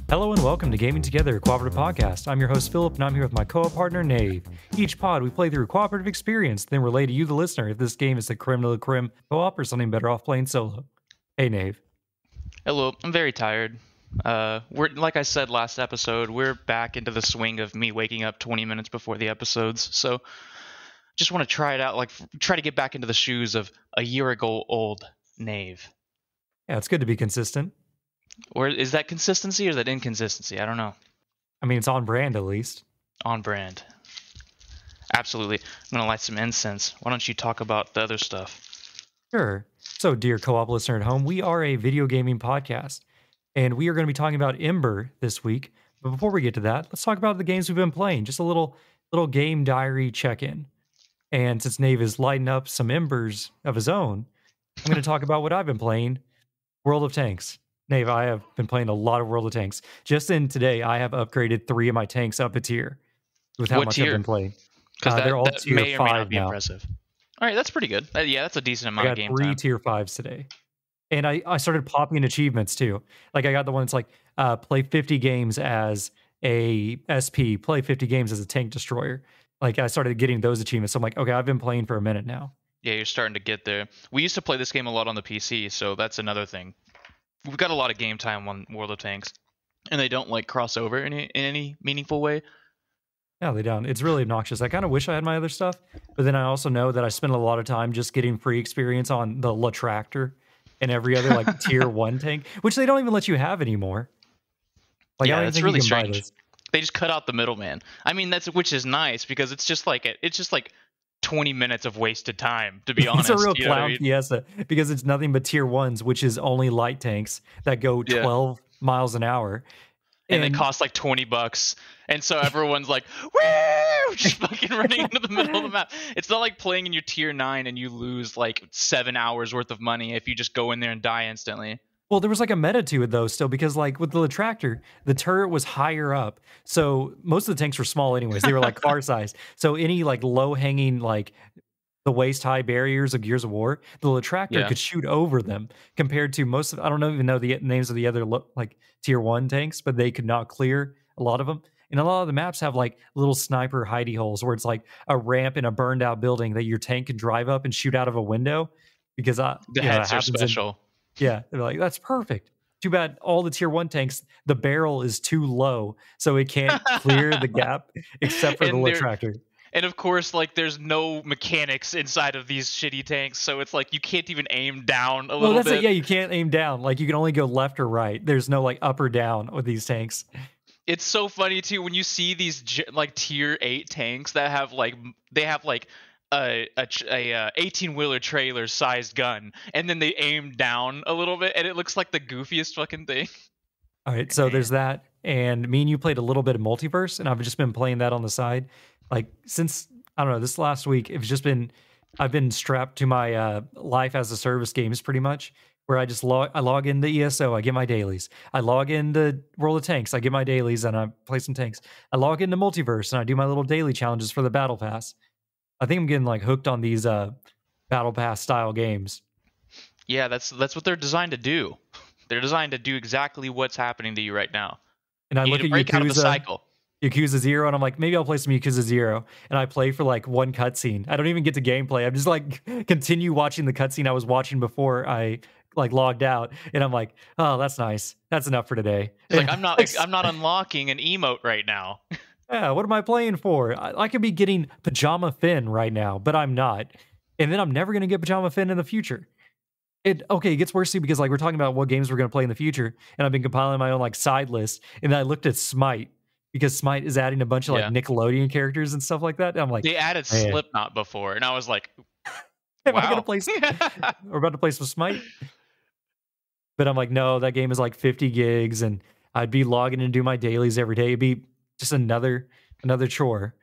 Hello and welcome to Gaming Together, a cooperative podcast. I'm your host, Philip, and I'm here with my co-op partner, Nave. Each pod, we play through a cooperative experience, then relay to you, the listener, if this game is the creme de la creme co-op or something better off playing solo. Hey, Nave. Hello, I'm very tired. We're like I said last episode, we're back into the swing of me waking up 20 minutes before the episodes. So just want to try it out, try to get back into the shoes of a year ago old Nave. Yeah, it's good to be consistent. Or is that consistency or is that inconsistency? I don't know. I mean, it's on brand at least. On brand. Absolutely. I'm going to light some incense. Why don't you talk about the other stuff? Sure. So, dear co-op listener at home, we are a video gaming podcast, and we are going to be talking about Embr this week. But before we get to that, let's talk about the games we've been playing. Just a little game diary check-in. And since Nave is lighting up some embers of his own, I'm going to talk about what I've been playing, World of Tanks. Nave, I have been playing a lot of World of Tanks. Just in today, I have upgraded 3 of my tanks up a tier with how much I've been playing. Because they're all that tier may or may 5 not be now. impressive. All right, that's pretty good. Yeah, that's a decent amount I of got game 3 time. tier 5s today. And I started popping achievements too. Like I got the one that's like, play 50 games as a SP, play 50 games as a tank destroyer. Like I started getting those achievements. So I'm like, okay, I've been playing for a minute now. Yeah, you're starting to get there. We used to play this game a lot on the PC, so that's another thing. We've got a lot of game time on World of Tanks, and they don't like cross over in any meaningful way. No, they don't. It's really obnoxious. I kind of wish I had my other stuff, but then I also know that I spend a lot of time just getting free experience on the Latractor and every other like tier 1 tank, which they don't even let you have anymore. Like, Yeah, I don't it's think really you can buy strange. this. They just cut out the middleman. I mean, which is nice because it's just like 20 minutes of wasted time, to be honest. It's a real you know what I clown mean? fiesta because it's nothing but tier 1s, which is only light tanks that go 12 miles an hour. And they cost like $20, and so everyone's like, "Woo!" just fucking running into the middle of the map. It's not like playing in your tier 9 and you lose like 7 hours worth of money if you just go in there and die instantly. Well, there was like a meta to it though, still, because like with the Latractor, the turret was higher up, so most of the tanks were small anyways. They were like car size, so any like low hanging like the waist high barriers of Gears of War, the Latractor could shoot over them. Compared to most of, I don't even know the names of the other like tier 1 tanks, but they could not clear a lot of them. And a lot of the maps have like little sniper hidey holes where it's like a ramp in a burned out building that your tank can drive up and shoot out of a window because The heads are special. yeah, they're like, that's perfect. Too bad all the tier 1 tanks, the barrel is too low, so it can't clear the gap except for the Latractor. And of course, like, there's no mechanics inside of these shitty tanks, so it's like you can't even aim down a little bit. Well, that's it. Yeah, you can't aim down. Like, you can only go left or right. There's no like up or down with these tanks. It's so funny too when you see these like tier 8 tanks that have like a 18-wheeler trailer sized gun, and then they aim down a little bit, and it looks like the goofiest fucking thing. All right, so there's that, and me and you played a little bit of Multiverse, and I've just been playing that on the side. Like since I don't know, this last week, I've been strapped to my life as a service games pretty much, where I just log into ESO, I get my dailies. I log into World of Tanks, I get my dailies, and I play some tanks. I log into Multiverse, and I do my little daily challenges for the Battle Pass. I think I'm getting like hooked on these Battle Pass style games. Yeah, that's what they're designed to do. They're designed to do exactly what's happening to you right now. And I You look need at to break out of the cycle. Yakuza 0, and I'm like, maybe I'll play some Yakuza 0. And I play for like one cutscene. I don't even get to gameplay. I'm just like continue watching the cutscene I was watching before I like logged out. And I'm like, oh, that's nice. That's enough for today. It's like I'm not unlocking an emote right now. Yeah, what am I playing for? I could be getting Pajama Finn right now, but I'm not. And then I'm never going to get Pajama Finn in the future. It gets worse too because like we're talking about what games we're going to play in the future, and I've been compiling my own like side list, and I looked at Smite because Smite is adding a bunch of like Nickelodeon characters and stuff like that. And I'm like, they added Slipknot before, and I was like, am I gonna play? We're about to play some Smite, but I'm like, no, that game is like 50 gigs, and I'd be logging in and do my dailies every day. It'd be just another chore.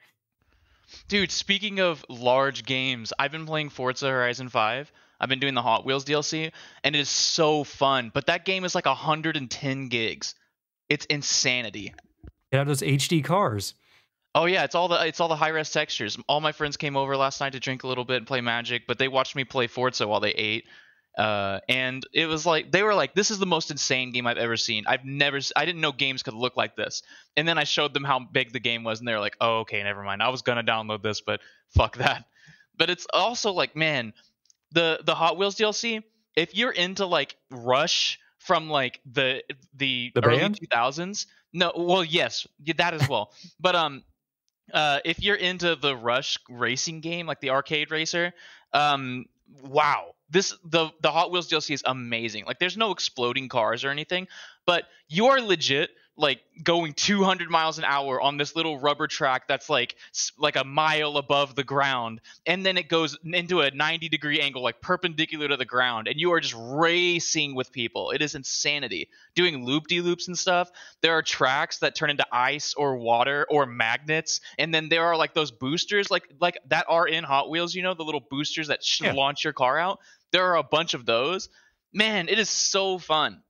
Dude, speaking of large games, I've been playing Forza Horizon 5. I've been doing the Hot Wheels DLC, and it is so fun. But that game is like 110 gigs. It's insanity. It had those HD cars. Oh yeah, it's all the high res textures. All my friends came over last night to drink a little bit and play Magic, but they watched me play Forza while they ate. And it was like they were like, "This is the most insane game I've ever seen. I didn't know games could look like this." And then I showed them how big the game was, and they were like, "Oh, okay, never mind. I was gonna download this, but fuck that." But it's also like, man, the Hot Wheels DLC. If you're into like Rush from like the The early band? 2000s, no, well, yes, that as well. But if you're into the Rush racing game, like the arcade racer, wow, the Hot Wheels DLC is amazing. Like, there's no exploding cars or anything, but you are legit like going 200 miles an hour on this little rubber track that's like a mile above the ground, and then it goes into a 90-degree angle, like perpendicular to the ground, and you are just racing with people. It is insanity. Doing loop-de-loops and stuff. There are tracks that turn into ice or water or magnets, and then there are like those boosters like that are in Hot Wheels, the little boosters that Yeah. launch your car out. There are a bunch of those. Man, it is so fun.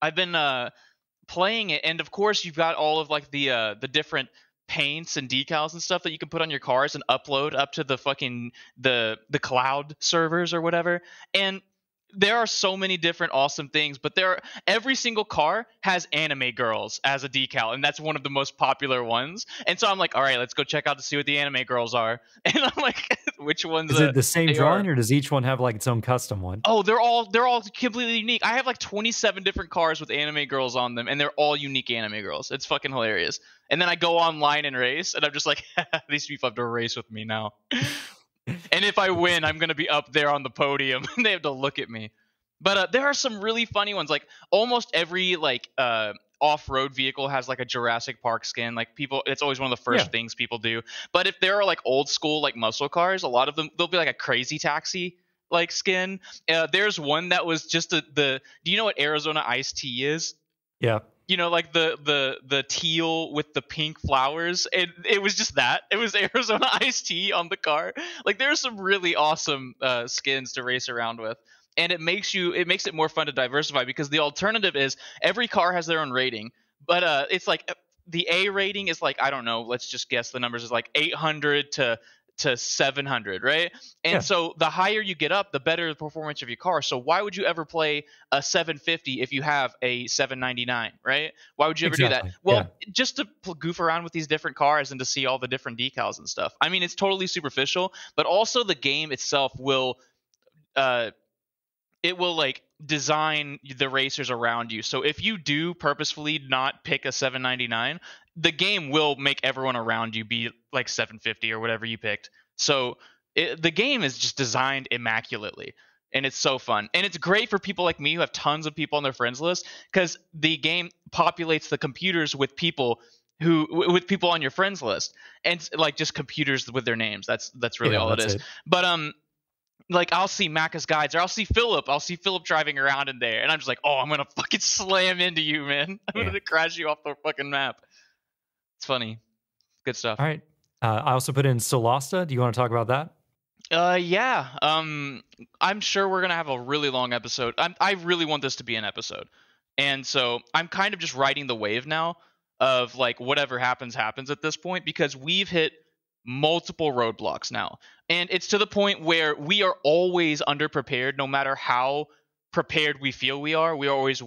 I've been playing it, and of course you've got all of like the different paints and decals and stuff that you can put on your cars and upload up to the fucking the cloud servers or whatever. And there are so many different awesome things, but every single car has anime girls as a decal, and that's one of the most popular ones. And so I'm like, all right, let's go check out to see what the anime girls are. And I'm like, which ones Is it the same they drawing, are. or does each one have like its own custom one? Oh, they're all completely unique. I have like 27 different cars with anime girls on them, and they're all unique anime girls. It's fucking hilarious. And then I go online and race, and I'm just like, these people have to race with me now. And if I win, I'm gonna be up there on the podium, and they have to look at me. But there are some really funny ones. Like almost every like off-road vehicle has like a Jurassic Park skin. Like people, it's always one of the first Yeah. things people do. But if there are like old school like muscle cars, a lot of them they'll be like a Crazy Taxi like skin. There's one that was just the. Do you know what Arizona iced tea is? Yeah. Like the teal with the pink flowers, and it was just that. It was Arizona iced tea on the car. Like there's some really awesome skins to race around with, and it makes it more fun to diversify, because the alternative is every car has their own rating, but it's like the A rating is like, I don't know, let's just guess the numbers, is like 800 to 700, right? And Yeah. so the higher you get up, the better the performance of your car. So why would you ever play a 750 if you have a 799, right? Why would you ever do that? Exactly. Well, just to goof around with these different cars and to see all the different decals and stuff. I mean, it's totally superficial, but also the game itself will it will like design the racers around you. So if you do purposefully not pick a 799, the game will make everyone around you be like 750 or whatever you picked. So the game is just designed immaculately, and it's so fun. And it's great for people like me who have tons of people on their friends list, because the game populates the computers with people on your friends list, and like just computers with their names. That's really Yeah, all it that's is. it. But like I'll see Macca's guides, or I'll see Philip driving around in there, and I'm just like, oh, I'm gonna fucking slam into you, man. I'm Yeah. gonna crash you off the fucking map. It's funny. Good stuff. All right. I also put in Solasta. Do you want to talk about that? Yeah. I'm sure we're gonna have a really long episode. I really want this to be an episode, and so I'm kind of just riding the wave now of like whatever happens at this point, because we've hit multiple roadblocks now, and it's to the point where we are always underprepared. No matter how prepared we feel we are always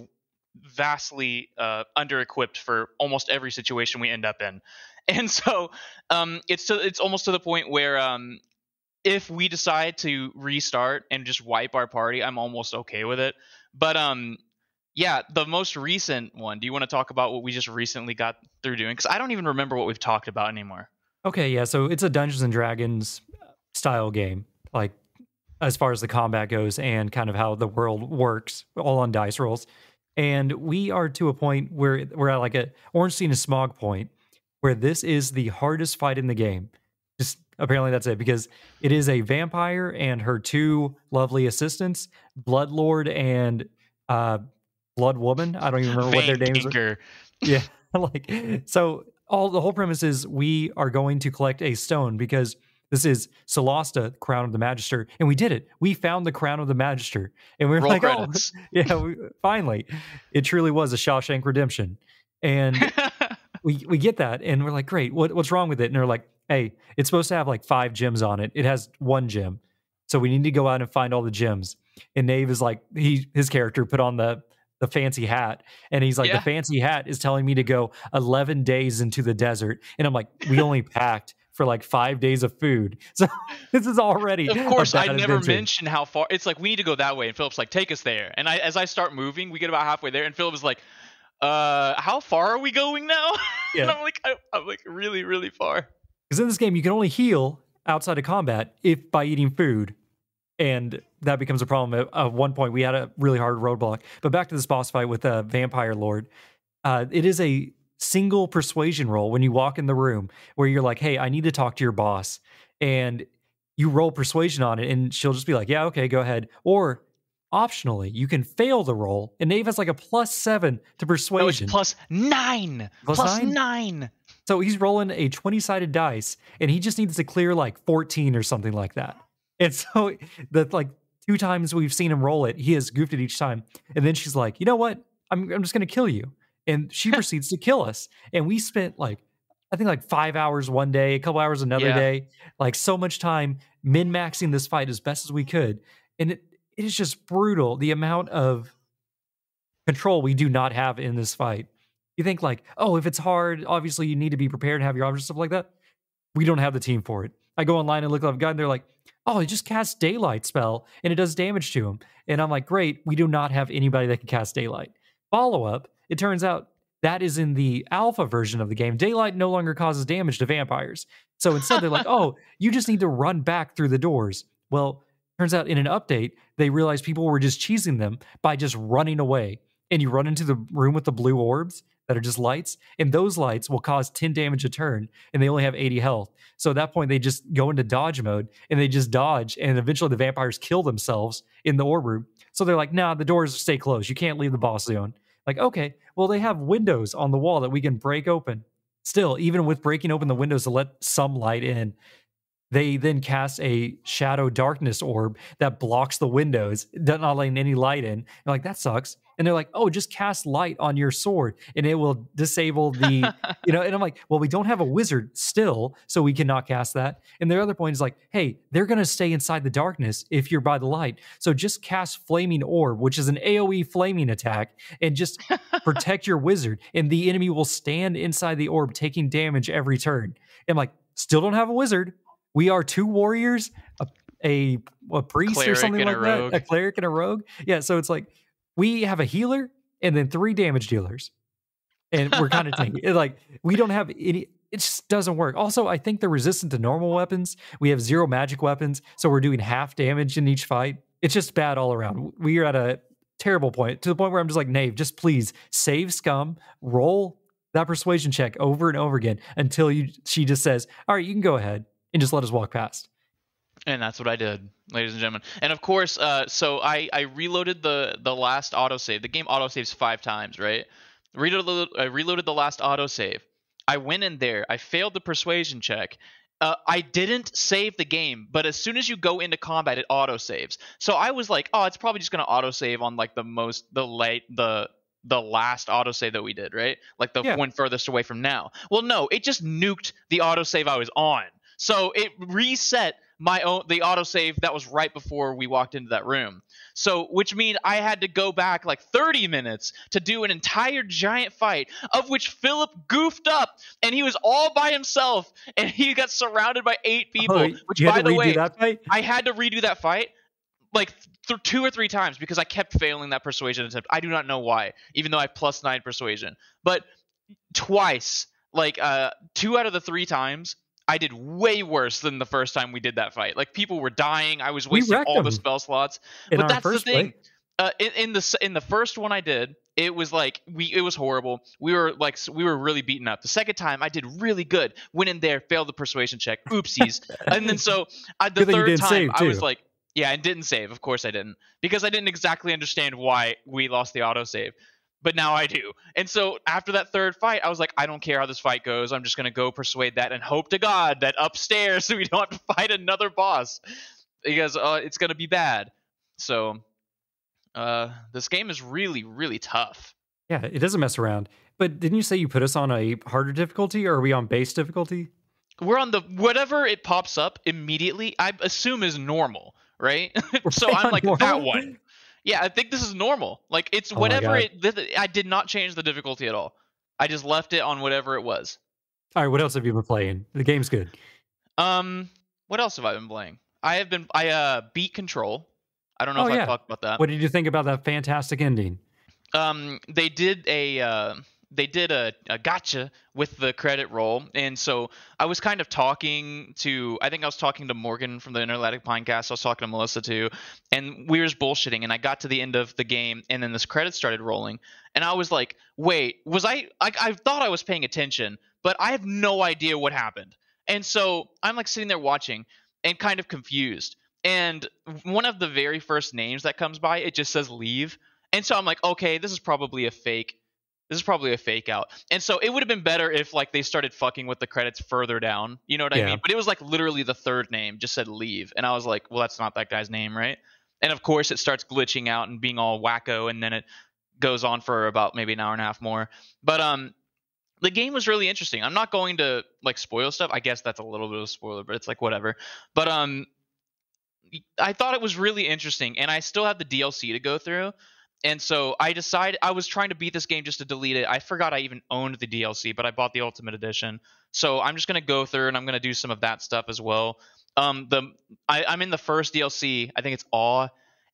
vastly under-equipped for almost every situation we end up in. And so it's almost to the point where if we decide to restart and just wipe our party, I'm almost okay with it. But yeah, the most recent one, do you want to talk about what we just recently got through doing? Because I don't even remember what we've talked about anymore. Okay, yeah. So it's a Dungeons and Dragons style game, like as far as the combat goes and kind of how the world works, all on dice rolls. And we are to a point where we're at like a Orange Scene is Smog point, where this is the hardest fight in the game. Just apparently that's it, because it is a vampire and her two lovely assistants, Bloodlord and Blood Woman. I don't even remember what their names are. Vankinker. Yeah, like so. The whole premise is we are going to collect a stone, because this is Solasta, Crown of the Magister, and we did it. We found the Crown of the Magister, and we were Roll like, credits. "Oh, yeah, finally!" It truly was a Shawshank Redemption, and we get that, and we're like, great. What's wrong with it? And they're like, hey, it's supposed to have like 5 gems on it. It has 1 gem, so we need to go out and find all the gems. And Nave is like, his character put on the fancy hat, and he's like, the Yeah. fancy hat is telling me to go 11 days into the desert, and I'm like, we only packed for like 5 days of food, so this is already Of a course, I bad never adventure. mentioned how far. It's like we need to go that way, and Philip's like, "Take us there." And as I start moving, we get about halfway there, and Philip is like, how far are we going now?" And Yeah, I'm like, really, really far. because in this game you can only heal outside of combat if by eating food. And that becomes a problem. At one point, we had a really hard roadblock. But back to this boss fight with the Vampire Lord. It is a single persuasion roll when you walk in the room where you're like, hey, I need to talk to your boss. And you roll persuasion on it, and she'll just be like, yeah, okay, go ahead. Or optionally, you can fail the roll. And Nave has like a +7 to No, it's persuasion. +9. Plus 9? +9. So he's rolling a 20-sided dice, and he just needs to clear like 14 or something like that. And so the like 2 times we've seen him roll it, he has goofed it each time. And then she's like, you know what? I'm just gonna kill you. And she proceeds to kill us. And we spent like, I think like 5 hours one day, a couple hours another Yeah. day, like so much time min-maxing this fight as best as we could. And it is just brutal the amount of control we do not have in this fight. You think like, oh, if it's hard, obviously you need to be prepared and have your arms and stuff like that. We don't have the team for it. I go online and look up a guy, and they're like, oh, he just casts Daylight spell and it does damage to him. And I'm like, great, we do not have anybody that can cast Daylight. Follow up, it turns out that is in the alpha version of the game. Daylight no longer causes damage to vampires. So instead, they're like, oh, you just need to run back through the doors. Well, turns out in an update, they realized people were just cheesing them by just running away. And you run into the room with the blue orbs that are just lights, and those lights will cause 10 damage a turn, and they only have 80 health. So at that point, they just go into dodge mode, and they just dodge, and eventually the vampires kill themselves in the orb room. So they're like, nah, the doors stay closed. You can't leave the boss zone. Like, okay, well, they have windows on the wall that we can break open. Still, even with breaking open the windows to let some light in, they then cast a shadow darkness orb that blocks the windows, not letting any light in. You're like, that sucks. And they're like, oh, just cast light on your sword and it will disable the, and I'm like, well, we don't have a wizard still, so we cannot cast that. And their other point is like, hey, they're going to stay inside the darkness if you're by the light. So just cast Flaming Orb, which is an AoE flaming attack, and just protect your wizard. And the enemy will stand inside the orb taking damage every turn. And I'm like, still don't have a wizard. We are 2 warriors, a priest Cleric or something and like a that, rogue. a cleric and a rogue. Yeah, so it's like we have a healer and then 3 damage dealers, and we're kind of tanky. Like we don't have any. It just doesn't work. Also, I think they're resistant to normal weapons. We have 0 magic weapons, so we're doing half damage in each fight. It's just bad all around. We are at a terrible point, to the point where I'm just like, Nave, just please save scum, roll that persuasion check over and over again until she just says, all right, you can go ahead and just let us walk past. And that's what I did, ladies and gentlemen. And of course, so I reloaded the last autosave. The game autosaves 5 times, right? I reloaded the last autosave. I went in there. I failed the persuasion check. I didn't save the game, but as soon as you go into combat, it autosaves. So I was like, oh, it's probably just gonna autosave on like the last autosave that we did, right? Like the one furthest away from now. Well, no, it just nuked the autosave I was on. So it reset the autosave that was right before we walked into that room. So, which means I had to go back like 30 minutes to do an entire giant fight, of which Philip goofed up, and he was all by himself, and he got surrounded by 8 people. Which, by the way, I had to redo that fight like 2 or 3 times because I kept failing that persuasion attempt. I do not know why, even though I have +9 persuasion. But twice, like 2 out of the 3 times, I did way worse than the first time we did that fight. Like people were dying. I was wasting all the spell slots. But that's the thing. In the first one I did, it was like it was horrible. We were really beaten up. The second time I did really good. Went in there, failed the persuasion check. Oopsies. And then so the third time I was like, yeah, and didn't save. Of course I didn't, because I didn't exactly understand why we lost the autosave. But now I do. And so after that third fight, I was like, I don't care how this fight goes. I'm just going to go persuade that and hope to God that upstairs we don't have to fight another boss, because it's going to be bad. So this game is really, really tough. Yeah, it doesn't mess around. But didn't you say you put us on a harder difficulty, or are we on base difficulty? We're on the whatever it pops up immediately, I assume is normal, right? We're So playing I'm on like that normal? one. Yeah, I think this is normal. Like it's Oh my whatever god. I did not change the difficulty at all. I just left it on whatever it was. All right, what else have you been playing? The game's good. Um, what else have I been playing? I beat Control. I don't know Oh if I've yeah. talked about that. What did you think about that fantastic ending? They did a gotcha with the credit roll, and so I was kind of talking to I think I was talking to Morgan from the Intergalactic Pinecast. I was talking to Melissa too, and we were just bullshitting. And I got to the end of the game, and then this credit started rolling, and I was like, "Wait, was I thought I was paying attention, but I have no idea what happened." And so I'm like sitting there watching and kind of confused. And one of the very first names that comes by, it just says leave. And so I'm like, okay, this is probably a fake. This is probably a fake out. And so it would have been better if like they started fucking with the credits further down. You know what I Yeah. mean? But it was like literally the third name just said leave. And I was like, well, that's not that guy's name, right? And of course it starts glitching out and being all wacko, and then it goes on for about maybe an hour and a half more. But the game was really interesting. I'm not going to like spoil stuff. I guess that's a little bit of a spoiler, but it's like whatever. But I thought it was really interesting, and I still have the DLC to go through. And so I decided I was trying to beat this game just to delete it. I forgot I even owned the DLC, but I bought the Ultimate Edition. So I'm just gonna go through and I'm gonna do some of that stuff as well. I'm in the first DLC. I think it's Awe,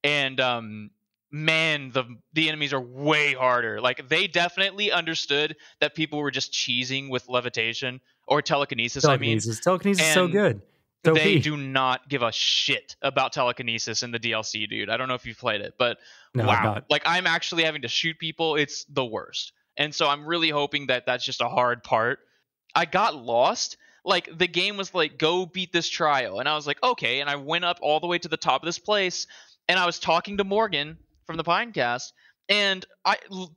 and man, the enemies are way harder. Like they definitely understood that people were just cheesing with levitation or telekinesis. I mean, Telekinesis is so and good. they do not give a shit about telekinesis in the DLC, dude. I don't know if you've played it, but No, I've wow. not. Like I'm actually having to shoot people. It's the worst. And so I'm really hoping that that's just a hard part. I got lost. Like the game was like, go beat this trial. And I was like, okay. And I went up all the way to the top of this place, and I was talking to Morgan from the Pinecast, and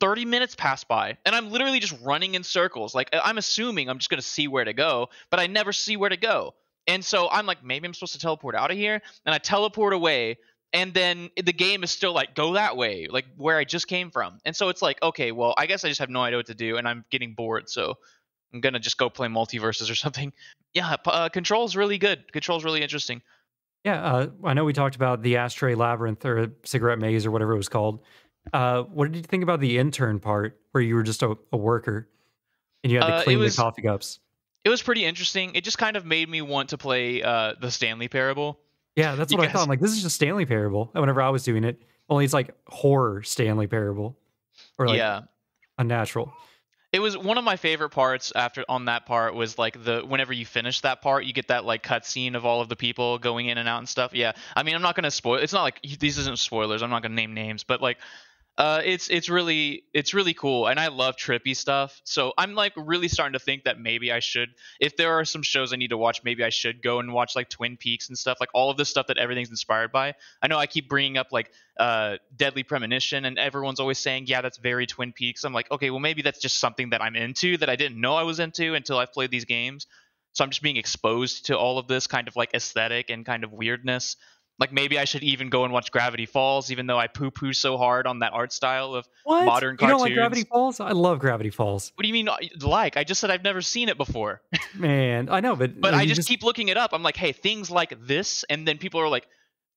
30 minutes passed by, and I'm literally just running in circles. Like I'm assuming I'm just going to see where to go, but I never see where to go. And so I'm like, maybe I'm supposed to teleport out of here. And I teleport away. And then the game is still like, go that way, like where I just came from. And so it's like, okay, well, I guess I just have no idea what to do. And I'm getting bored. So I'm going to just go play multiverses or something. Yeah, Control's really good. Control's really interesting. Yeah, I know we talked about the Ashtray Labyrinth or Cigarette Maze or whatever it was called. What did you think about the intern part where you were just a worker and you had to clean the coffee cups? It was pretty interesting. It just kind of made me want to play the Stanley Parable. Yeah, that's what I thought. I'm like, this is just Stanley Parable. Whenever I was doing it, only it's like horror Stanley Parable, or like unnatural. It was one of my favorite parts. After on that part was like whenever you finish that part, you get that like cutscene of all of the people going in and out and stuff. Yeah, I mean, I'm not gonna spoil. It's not like these isn't spoilers. I'm not gonna name names, but like it's really cool, and I love trippy stuff. So I'm like really starting to think that maybe I should, if there are some shows I need to watch, maybe I should go and watch like Twin Peaks and stuff, like all of this stuff that everything's inspired by. I know I keep bringing up like Deadly Premonition, and everyone's always saying, yeah, that's very Twin Peaks. I'm like, okay, well maybe that's just something that I'm into that I didn't know I was into until I've played these games. So I'm just being exposed to all of this kind of like aesthetic and kind of weirdness. Like maybe I should even go and watch Gravity Falls, even though I poo-poo so hard on that art style of modern cartoons. You don't like Gravity Falls? I love Gravity Falls. What do you mean like? I just said I've never seen it before. Man, I know, but I just keep looking it up. I'm like, hey, things like this, and then people are like,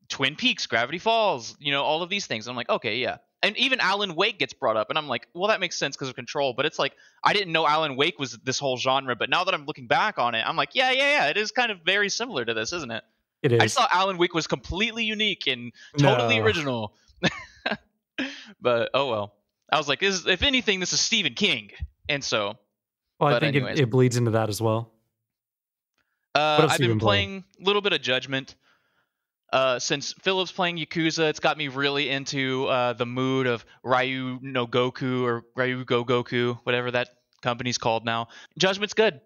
Twin Peaks, Gravity Falls, you know, all of these things. I'm like, okay, yeah. And even Alan Wake gets brought up, and I'm like, well, that makes sense because of Control. But it's like I didn't know Alan Wake was this whole genre, but now that I'm looking back on it, I'm like, yeah, it is kind of very similar to this, isn't it? It is. I just thought Alan Wake was completely unique and totally original. But oh well. I was like, if anything, this is Stephen King. And so. Well, I think it bleeds into that as well. I've been playing a little bit of Judgment. Since Philip's playing Yakuza, it's got me really into the mood of Ryu no Goku or Ryu Go Goku, whatever that company's called now. Judgment's good.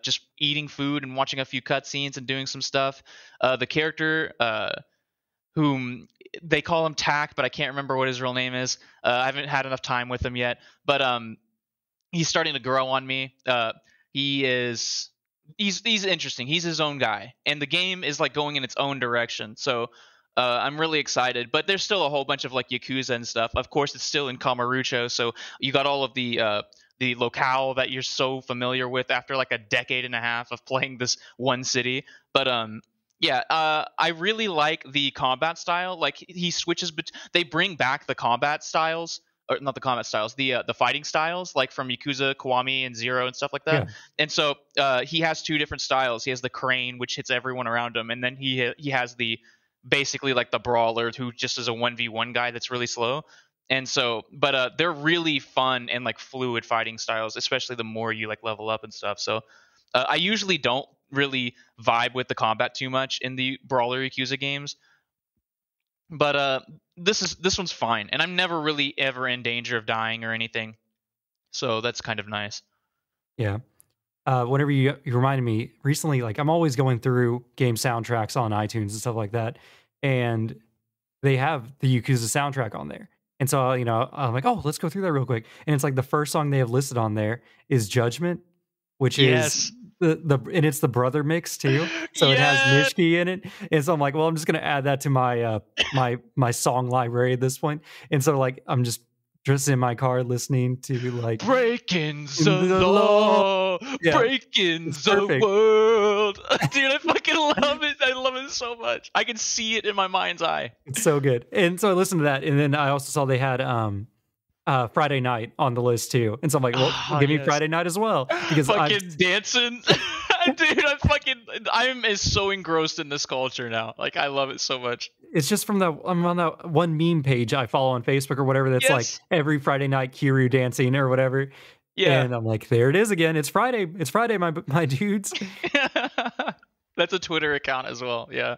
Just eating food and watching a few cutscenes and doing some stuff. The character, whom they call him Tack, but I can't remember what his real name is. I haven't had enough time with him yet, but he's starting to grow on me. He's interesting. He's his own guy, and the game is like going in its own direction. So I'm really excited, but there's still a whole bunch of like Yakuza and stuff. Of course, it's still in Kamurocho, so you got all of the the locale that you're so familiar with after like a decade and a half of playing this one city. But yeah, I really like the combat style. Like he switches, but they bring back the combat styles, or not the combat styles, the fighting styles, like from Yakuza, Kiwami, and Zero and stuff like that. Yeah. And so he has two different styles. He has the crane, which hits everyone around him, and then he has the basically like the brawler, who just is a 1v1 guy that's really slow. And so, but they're really fun and like fluid fighting styles, especially the more you like level up and stuff. So I usually don't really vibe with the combat too much in the brawler Yakuza games, but this one's fine, and I'm never really ever in danger of dying or anything, so that's kind of nice. Yeah. Whenever you reminded me recently, like I'm always going through game soundtracks on iTunes and stuff like that, and they have the Yakuza soundtrack on there. And so, I'm like, oh, let's go through that real quick. And it's like the first song they have listed on there is Judgment, which is Yes. and it's the brother mix too. So it has Yes. Nishiki in it. And so I'm like, well, I'm just gonna add that to my my song library at this point. And so like I'm just in my car listening to like Breaking the the law, Yeah, breaking it's the perfect. world. Dude, I fucking love it. I love it so much. I can see it in my mind's eye. It's so good. And so I listened to that, and then I also saw they had Friday Night on the list too. And so I'm like, well, Ah, give me yes. Friday Night as well, because Fucking dancing. Dude, I'm as so engrossed in this culture now. Like, I love it so much. it's just from I'm on that one meme page I follow on Facebook or whatever that's like Yes. every Friday night Kiryu dancing or whatever. Yeah. And I'm like, there it is again. It's Friday. It's Friday, my dudes. That's a Twitter account as well. Yeah.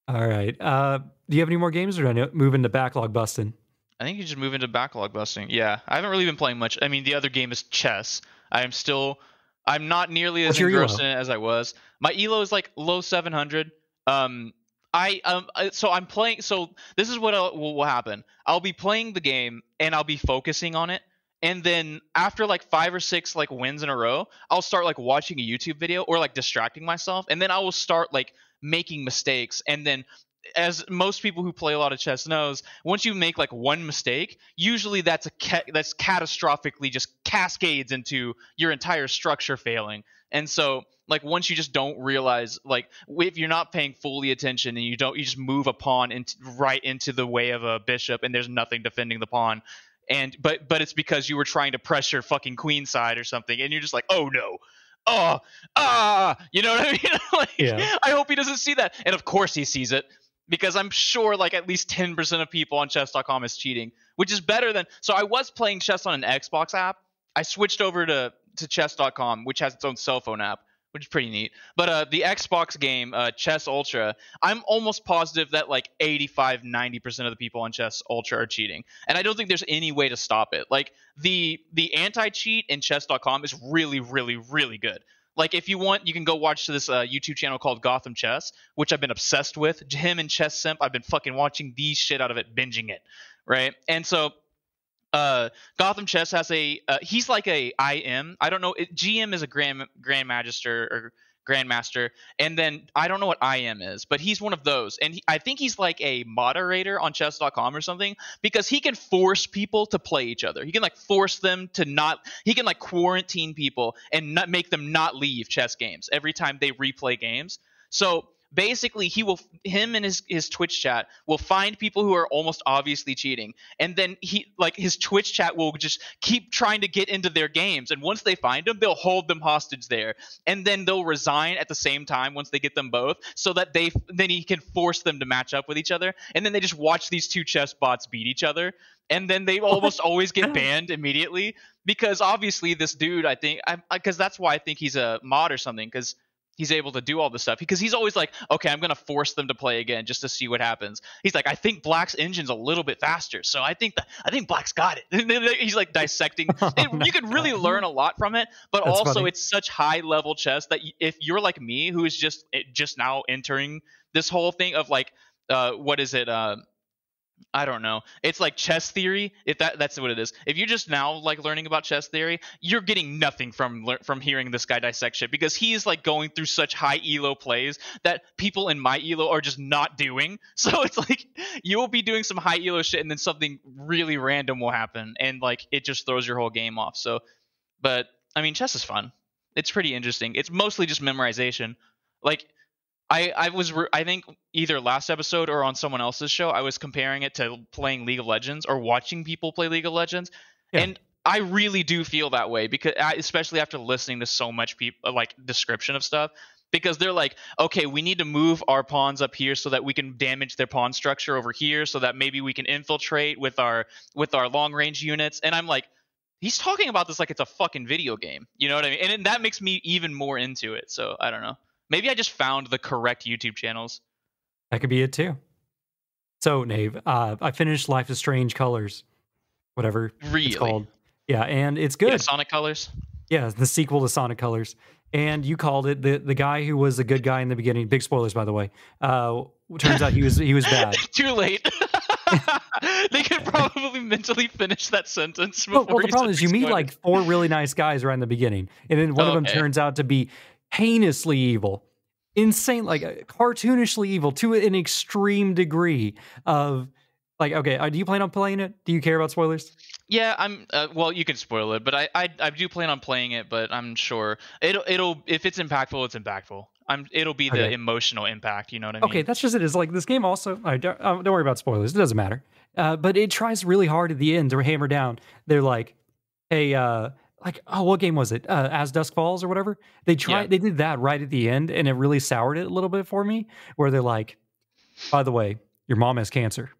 All right. Do you have any more games, or do I move into backlog busting? I think you just move into backlog busting. Yeah. I haven't really been playing much. I mean, the other game is chess. I'm not nearly as What's your engrossed elo? in it as I was. My elo is like low 700. So I'm playing. So this is what will happen. I'll be playing the game and I'll be focusing on it, and then after like 5 or 6 like wins in a row, I'll start like watching a YouTube video or like distracting myself, and then I will start like making mistakes, and then as most people who play a lot of chess knows, once you make like one mistake, usually that's catastrophically just cascades into your entire structure failing. And so like once you just don't realize, like if you're not paying fully attention and you just move a pawn right into the way of a bishop, and there's nothing defending the pawn, and but it's because you were trying to pressure fucking queen side or something, and you're just like, oh no, you know what I mean? Like, Yeah. I hope he doesn't see that, and of course he sees it, because I'm sure like at least 10% of people on chess.com is cheating, which is better than. So I was playing chess on an Xbox app. I switched over to chess.com, which has its own cell phone app, which is pretty neat. But the Xbox game, Chess Ultra, I'm almost positive that like 85-90% of the people on Chess Ultra are cheating, and I don't think there's any way to stop it. Like the anti-cheat in chess.com is really, really, really good. Like if you want, you can go watch this YouTube channel called Gotham Chess, which I've been obsessed with. Him and Chess Simp, I've been fucking watching the shit out of it, binging it, right? And so Gotham Chess has he's like a IM. I don't know. GM is a grandmaster or grandmaster, and then I don't know what IM is, but he's one of those. And I think he's like a moderator on chess.com or something, because he can force people to play each other. He can like force them to not. He can like quarantine people and not make them not leave chess games every time they replay games. So basically him and his Twitch chat will find people who are almost obviously cheating, and then his Twitch chat will just keep trying to get into their games, and once they find them, they'll hold them hostage there, and then they'll resign at the same time once they get them both, so that then he can force them to match up with each other, and then they just watch these two chess bots beat each other, and then they almost always get banned immediately, because obviously this dude, I think, because that's why I think he's a mod or something, because he's able to do all this stuff, because he's always like, okay, I'm going to force them to play again just to see what happens. He's like, I think Black's engine's a little bit faster, so I think Black's got it. And then he's like dissecting. You can really learn a lot from it, but That's also funny. it's such high level chess that if you're like me, who is just now entering this whole thing of like, what is it? I don't know. It's like chess theory. If that's what it is. If you're just now like learning about chess theory, you're getting nothing from hearing this guy dissect shit, because he's like going through such high elo plays that people in my elo are just not doing. So it's like you will be doing some high elo shit and then something really random will happen, and like it just throws your whole game off. So, but I mean, chess is fun. It's pretty interesting. It's mostly just memorization. Like I think either last episode or on someone else's show, I was comparing it to playing League of Legends or watching people play League of Legends, Yeah. and I really do feel that way, because especially after listening to so much people like description of stuff, because they're like, okay, we need to move our pawns up here so that we can damage their pawn structure over here, so that maybe we can infiltrate with our long range units, and I'm like, he's talking about this like it's a fucking video game, you know what I mean? And that makes me even more into it. So I don't know. Maybe I just found the correct YouTube channels. That could be it too. So, Nave, I finished Life is Strange Colors, whatever Really? it's called. Yeah, and it's good. Yeah, Sonic Colors? Yeah, the sequel to Sonic Colors. And you called it. The guy who was the good guy in the beginning, big spoilers by the way, turns out he was bad. Too late. They could probably mentally finish that sentence before. Well, the problem is you meet like 4 really nice guys right in the beginning, and then one of them turns out to be heinously evil, insane, like cartoonishly evil to an extreme degree of like, okay, do you plan on playing it? Do you care about spoilers? Yeah, I'm well, you can spoil it, but I do plan on playing it, but I'm sure it'll if it's impactful, it's impactful. It'll be the emotional impact, you know what I mean? Okay, that's just it. It's like this game also, don't worry about spoilers, it doesn't matter. But it tries really hard at the end to hammer down. They're like, hey, like, oh, what game was it? As Dusk Falls or whatever. They did that right at the end, and it really soured it a little bit for me. Where they're like, by the way, your mom has cancer.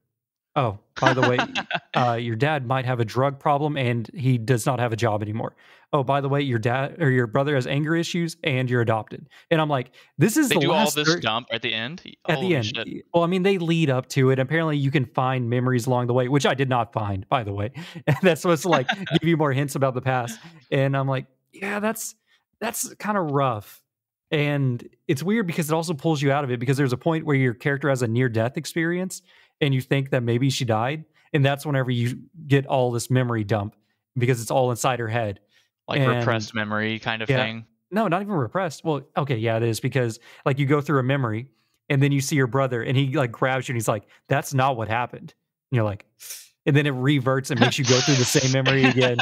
Oh, by the way, your dad might have a drug problem and he does not have a job anymore. Oh, by the way, your dad or your brother has anger issues and you're adopted. And I'm like, this is they the do last all this dump at the end. At the end. Shit. Well, I mean, they lead up to it. Apparently, you can find memories along the way, which I did not find, by the way. That's supposed to like give you more hints about the past. And I'm like, yeah, that's kind of rough. And it's weird because it also pulls you out of it, because there's a point where your character has a near-death experience and you think that maybe she died. And that's whenever you get all this memory dump, because it's all inside her head. Like repressed memory kind of thing. No, not even repressed. Well, okay, yeah, it is, because like you go through a memory and then you see your brother and he like grabs you and he's like, that's not what happened. And you're like, and then it reverts and makes you go through the same memory again.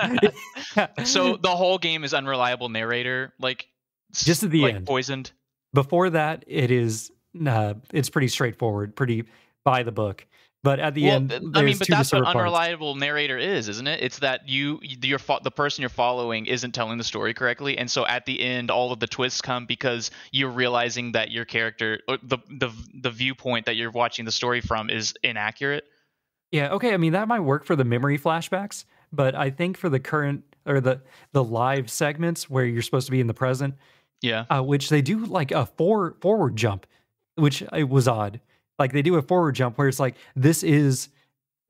So the whole game is unreliable narrator, like just at the like end. Poisoned. Before that, it is it's pretty straightforward, pretty by the book. But at the end, I mean, but that's what parts. unreliable narrator is, isn't it? It's that the person you're following isn't telling the story correctly, and so at the end, all of the twists come because you're realizing that your character, or the viewpoint that you're watching the story from, is inaccurate. Yeah, okay. I mean, that might work for the memory flashbacks, but I think for the current or the live segments where you're supposed to be in the present, which they do like a forward jump, which it was odd. Like they do a forward jump where it's like, this is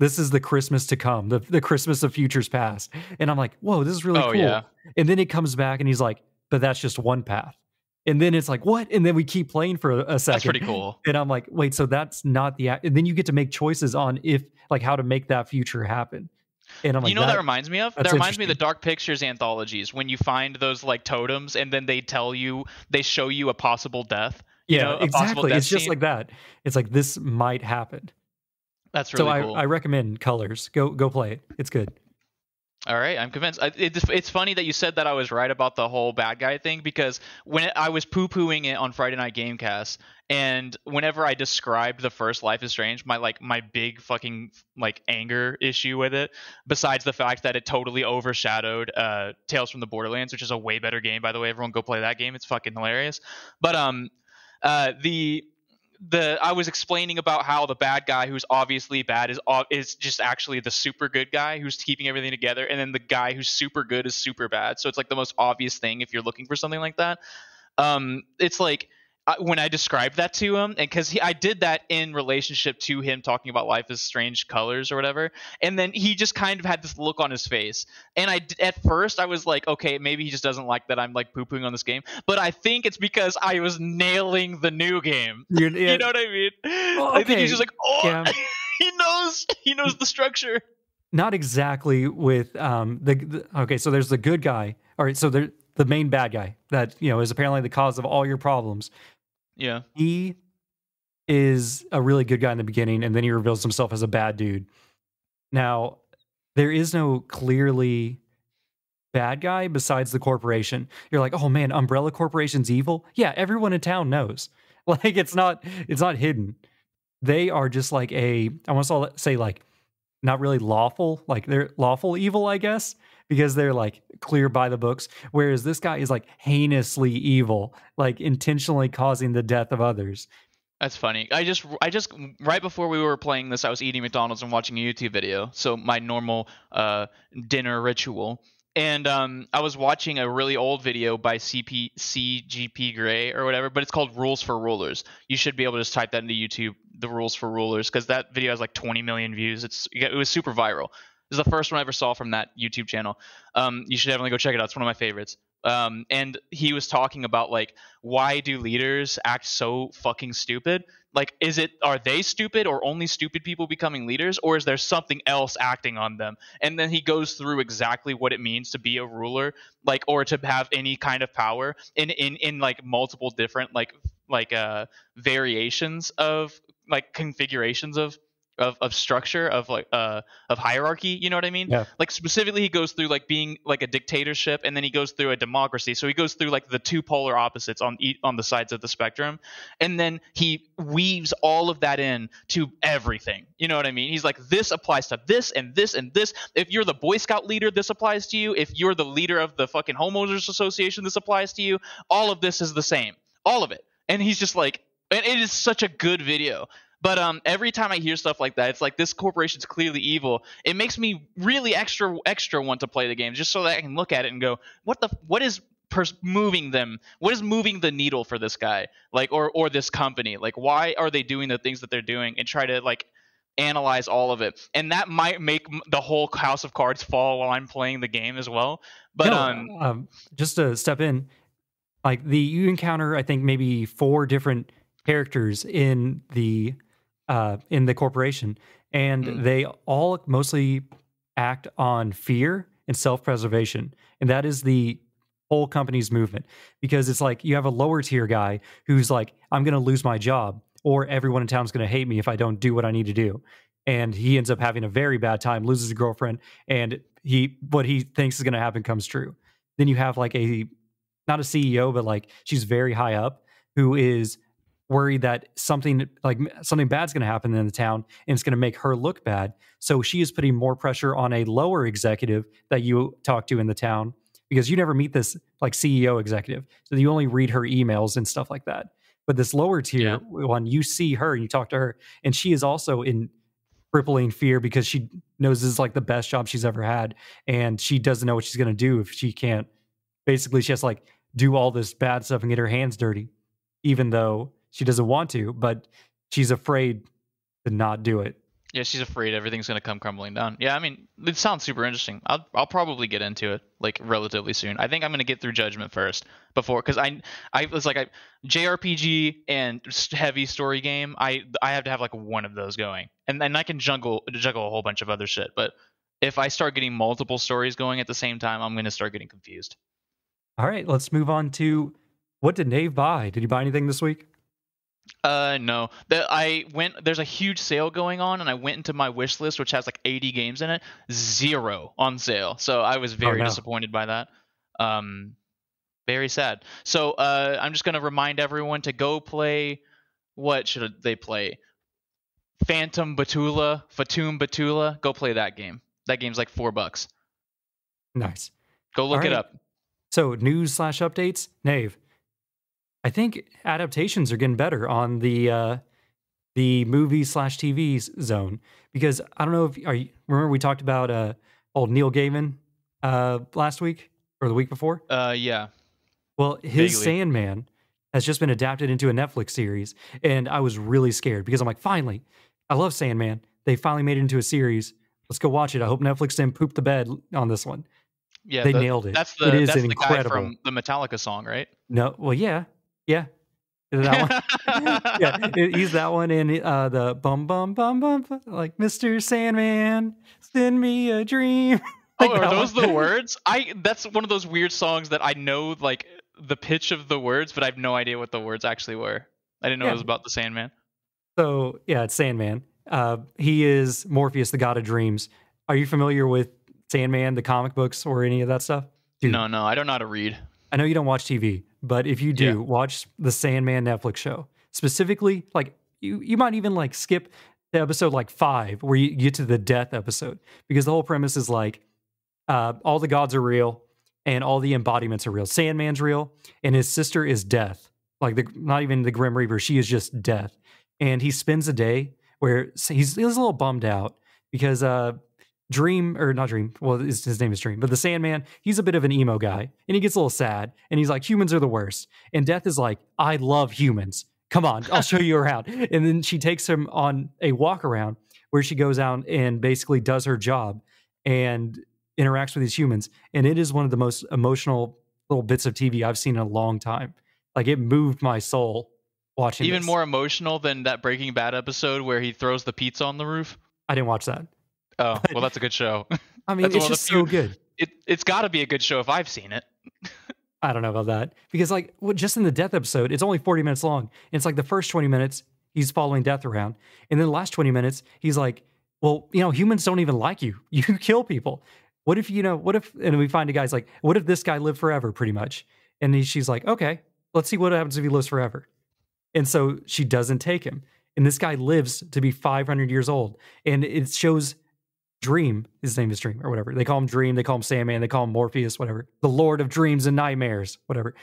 the Christmas to come, the Christmas of futures past. And I'm like, whoa, this is really cool. Yeah. And then it comes back and he's like, but that's just one path. And then it's like, what? And then we keep playing for a second. That's pretty cool. And I'm like, wait, so that's not the, and then you get to make choices on how to make that future happen. And I'm like, that reminds me of? That reminds me of the Dark Pictures anthologies, when you find those like totems and then they show you a possible death. Exactly. It's just like that. It's like, this might happen. That's really cool. I recommend Colors. Go play it. It's good. All right, I'm convinced. It's funny that you said that I was right about the whole bad guy thing, because when I was poo-pooing it on Friday Night Gamecast, and whenever I described the first Life is Strange, my big fucking like anger issue with it, besides the fact that it totally overshadowed Tales from the Borderlands, which is a way better game, by the way. Everyone go play that game. It's fucking hilarious. But I was explaining about how the bad guy who's obviously bad is just actually the super good guy who's keeping everything together, and then the guy who's super good is super bad. So it's like the most obvious thing if you're looking for something like that. It's like when I described that to him, and because I did that in relationship to him talking about Life is Strange Colors or whatever, and then he just kind of had this look on his face, and at first I was like, okay, maybe he just doesn't like that I'm like poo-pooing on this game, but I think it's because I was nailing the new game. You know what I mean? Well, I think he's just like, oh, yeah. he knows. He knows the structure. Not exactly with okay, so there's the good guy. All right, so the main bad guy that is apparently the cause of all your problems. Yeah. He is a really good guy in the beginning, and then he reveals himself as a bad dude. Now, there is no clearly bad guy besides the corporation. You're like, oh man, Umbrella Corporation's evil. Yeah, everyone in town knows. Like it's not hidden. They are just like I want to say like not really lawful, like they're lawful evil, I guess, because they're like clear by the books. Whereas this guy is like heinously evil, like intentionally causing the death of others. That's funny. I just right before we were playing this, I was eating McDonald's and watching a YouTube video. So my normal dinner ritual. And I was watching a really old video by CGP Grey or whatever, but it's called Rules for Rulers. You should be able to just type that into YouTube, the Rules for Rulers, because that video has like 20 million views. It was super viral. This is the first one I ever saw from that YouTube channel. You should definitely go check it out. It's one of my favorites. And he was talking about like, why do leaders act so fucking stupid? Like, are they stupid or only stupid people becoming leaders, or is there something else acting on them? And then he goes through exactly what it means to be a ruler, like, or to have any kind of power in like multiple different variations of like configurations of structure of like of hierarchy, you know what I mean? Yeah. Like specifically he goes through like being like a dictatorship, and then he goes through a democracy. So he goes through like the two polar opposites on the sides of the spectrum, and then he weaves all of that in to everything. You know what I mean? He's like, this applies to this and this and this. If you're the Boy Scout leader, this applies to you. If you're the leader of the fucking homeowners association, this applies to you. All of this is the same. All of it. And he's just like, and it is such a good video. But every time I hear stuff like that, it's like, this corporation's clearly evil. It makes me really extra want to play the game, just so that I can look at it and go, what is moving them? What is moving the needle for this guy, like, or this company? Like, why are they doing the things that they're doing? And try to like analyze all of it. And that might make the whole House of Cards fall while I'm playing the game as well. But just to step in, like you encounter, I think maybe 4 different characters in the corporation, and they all mostly act on fear and self-preservation, and that is the whole company's movement. Because it's like you have a lower tier guy who's like, I'm going to lose my job, or everyone in town is going to hate me if I don't do what I need to do, and he ends up having a very bad time, loses a girlfriend, and what he thinks is going to happen comes true. Then you have like not a CEO, but like she's very high up, who is worried that something bad's going to happen in the town, and it's going to make her look bad. So she is putting more pressure on a lower executive that you talk to in the town, because you never meet this like CEO executive. So you only read her emails and stuff like that. But this lower tier one, you see her and you talk to her, and she is also in crippling fear because she knows this is like the best job she's ever had. And she doesn't know what she's going to do if she can't. Basically, she has to like do all this bad stuff and get her hands dirty, even though she doesn't want to, but she's afraid to not do it. Yeah, she's afraid everything's going to come crumbling down. Yeah, I mean, it sounds super interesting. I'll probably get into it like relatively soon. I think I'm going to get through Judgment first because I was like JRPG and heavy story game. I have to have like one of those going, and then I can juggle a whole bunch of other shit. But if I start getting multiple stories going at the same time, I'm going to start getting confused. All right, let's move on to, what did Nave buy? Did he buy anything this week? No. There's a huge sale going on, and I went into my wish list, which has like 80 games in it, 0 on sale. So I was very disappointed by that. Very sad. So I'm just gonna remind everyone to go play. What should they play? Fatum Batula. Go play that game. That game's like $4. Nice. Go look it up. So news/updates, Nave. I think adaptations are getting better on the movie/TV zone, because I don't know if remember we talked about old Neil Gaiman last week or the week before. Yeah. Well, his Sandman has just been adapted into a Netflix series, and I was really scared because I'm like, finally, I love Sandman. They finally made it into a series. Let's go watch it. I hope Netflix didn't poop the bed on this one. Yeah, they nailed it. That's it is the incredible. guy from the Metallica song, right? No, well, yeah. Is it that one? Yeah, he's that one in the bum bum bum bum, like Mr. Sandman, send me a dream. Oh, Like are that those the one. words? That's one of those weird songs that I know like the pitch of the words, but I have no idea what the words actually were. I didn't know it Yeah. was about the Sandman. So yeah, it's Sandman. He is Morpheus, the god of dreams. Are you familiar with Sandman, the comic books, or any of that stuff? Dude, No, I don't know how to read. I know you don't watch TV, but if you Yeah. do, watch the Sandman Netflix show. Specifically, like you might even like skip the episode like 5 where you get to the death episode because the whole premise is like all the gods are real and all the embodiments are real. Sandman's real and his sister is death. Like not even the Grim Reaper, she is just death. And he spends a day where he's a little bummed out because Dream, or not Dream, well, his name is Dream, but the Sandman, he's a bit of an emo guy and he gets a little sad and he's like, humans are the worst. And Death is like, I love humans. Come on, I'll show you around. And then she takes him on a walk around where she goes out and basically does her job and interacts with these humans. And it is one of the most emotional little bits of TV I've seen in a long time. Like it moved my soul watching Even this. more emotional than that Breaking Bad episode where he throws the pizza on the roof. I didn't watch that. Oh, well, that's a good show. I mean, That's it's one of just the few- so good. It's got to be a good show if I've seen it. I don't know about that because, like, just in the Death episode, it's only 40 minutes long. And it's like the first 20 minutes he's following Death around, and then the last 20 minutes he's like, "Well, humans don't even like you. You kill people. What if What if?" And we find a guy's like, "What if this guy lived forever?" Pretty much, and she's like, "Okay, let's see what happens if he lives forever." And so she doesn't take him, and this guy lives to be 500 years old, and it shows Dream, his name is Dream or whatever. They call him Dream, they call him Sandman, they call him Morpheus, whatever. The Lord of Dreams and Nightmares, whatever.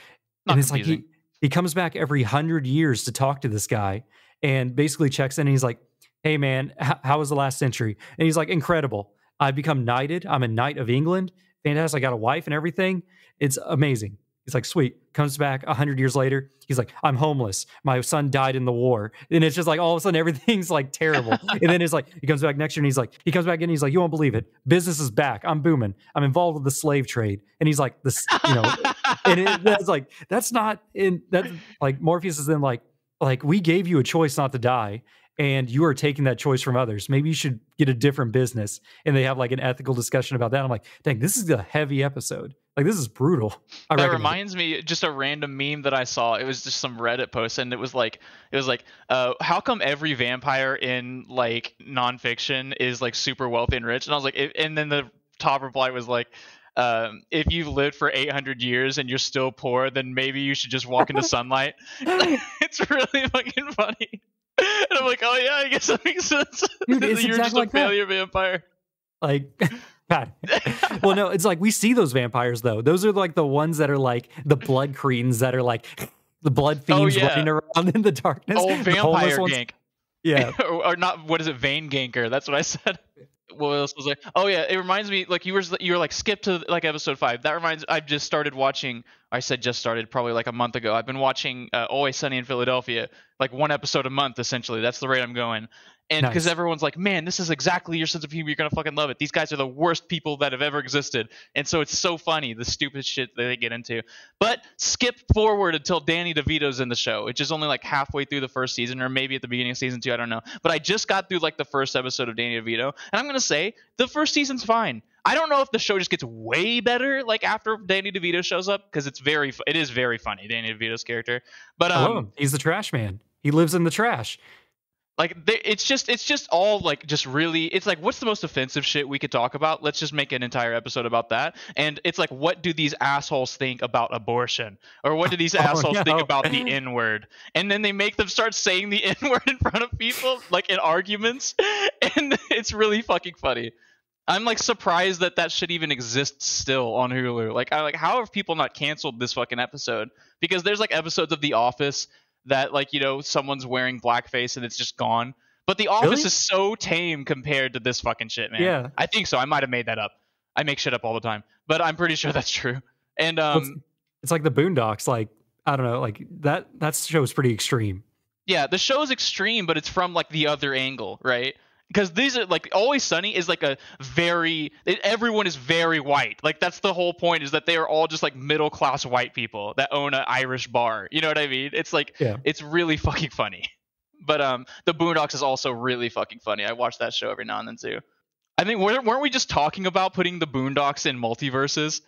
Not And it's confusing. like he comes back every 100 years to talk to this guy and basically checks in and he's like, "Hey man, how was the last century?" And he's like, "Incredible. I've become knighted. I'm a knight of England. Fantastic. I got a wife and everything. It's amazing." He's like, "Sweet." Comes back 100 years later. He's like, "I'm homeless. My son died in the war." And it's just like all of a sudden everything's like terrible. And then it's like he comes back next year and he comes back in and he's like, "You won't believe it. Business is back. I'm booming. I'm involved with the slave trade." And he's like, and that's like, that's not in that, like Morpheus is then like, we gave you a choice not to die and you are taking that choice from others. Maybe you should get a different business. And they have like an ethical discussion about that. I'm like, dang, this is a heavy episode. Like this is brutal. That reminds me, just a random meme that I saw. It was just some Reddit post, and it was like, how come every vampire in like nonfiction is like super wealthy and rich? And I was like, and then the top reply was like, if you've lived for 800 years and you're still poor, then maybe you should just walk into sunlight. It's really fucking funny. And I'm like, oh yeah, I guess that makes sense. Dude, it's You're exactly just like a failure vampire. Like, God. Well, no, it's like we see those vampires though. Those are like the ones that are like the blood cretins that are like the blood fiends running around in the darkness. Oh, vampire gank. Yeah. or not, what is it? Vein ganker. That's what I said. What else was I? Oh yeah, it reminds me, like you were like skip to like episode 5. That reminds, I've just started watching. I said just started probably like a month ago. I've been watching Always Sunny in Philadelphia, like one episode a month essentially. That's the rate I'm going. And because everyone's like, man, this is exactly your sense of humor. You're gonna fucking love it. These guys are the worst people that have ever existed, and so it's so funny the stupid shit that they get into. But skip forward until Danny DeVito's in the show, which is only like halfway through the first season, or maybe at the beginning of season 2. I don't know. But I just got through like the first episode of Danny DeVito, and I'm gonna say the first season's fine. I don't know if the show just gets way better like after Danny DeVito shows up, because it is very funny, Danny DeVito's character. But I love him. He's the trash man. He lives in the trash. Like it's just all like just really, it's like, what's the most offensive shit we could talk about? Let's just make an entire episode about that. And it's like, what do these assholes think about abortion, or what do these assholes think about the N-word? And then they make them start saying the N-word in front of people, like in arguments, and it's really fucking funny. I'm like surprised that shit even exists still on Hulu. Like how have people not canceled this fucking episode? Because there's like episodes of The Office that, like, someone's wearing blackface and it's just gone. But The Office is so tame compared to this fucking shit, man. Yeah. I think so. I might have made that up. I make shit up all the time, but I'm pretty sure that's true. And it's like the Boondocks. Like, I don't know. Like that show is pretty extreme. Yeah, the show's extreme, but it's from like the other angle, right? because these are like Always Sunny is like everyone is very white. Like that's the whole point, is that they are all just like middle class white people that own an Irish bar. You know what I mean? It's like Yeah. it's really fucking funny. But the Boondocks is also really fucking funny. I watch that show every now and then too. I think weren't we just talking about putting the Boondocks in multiverses?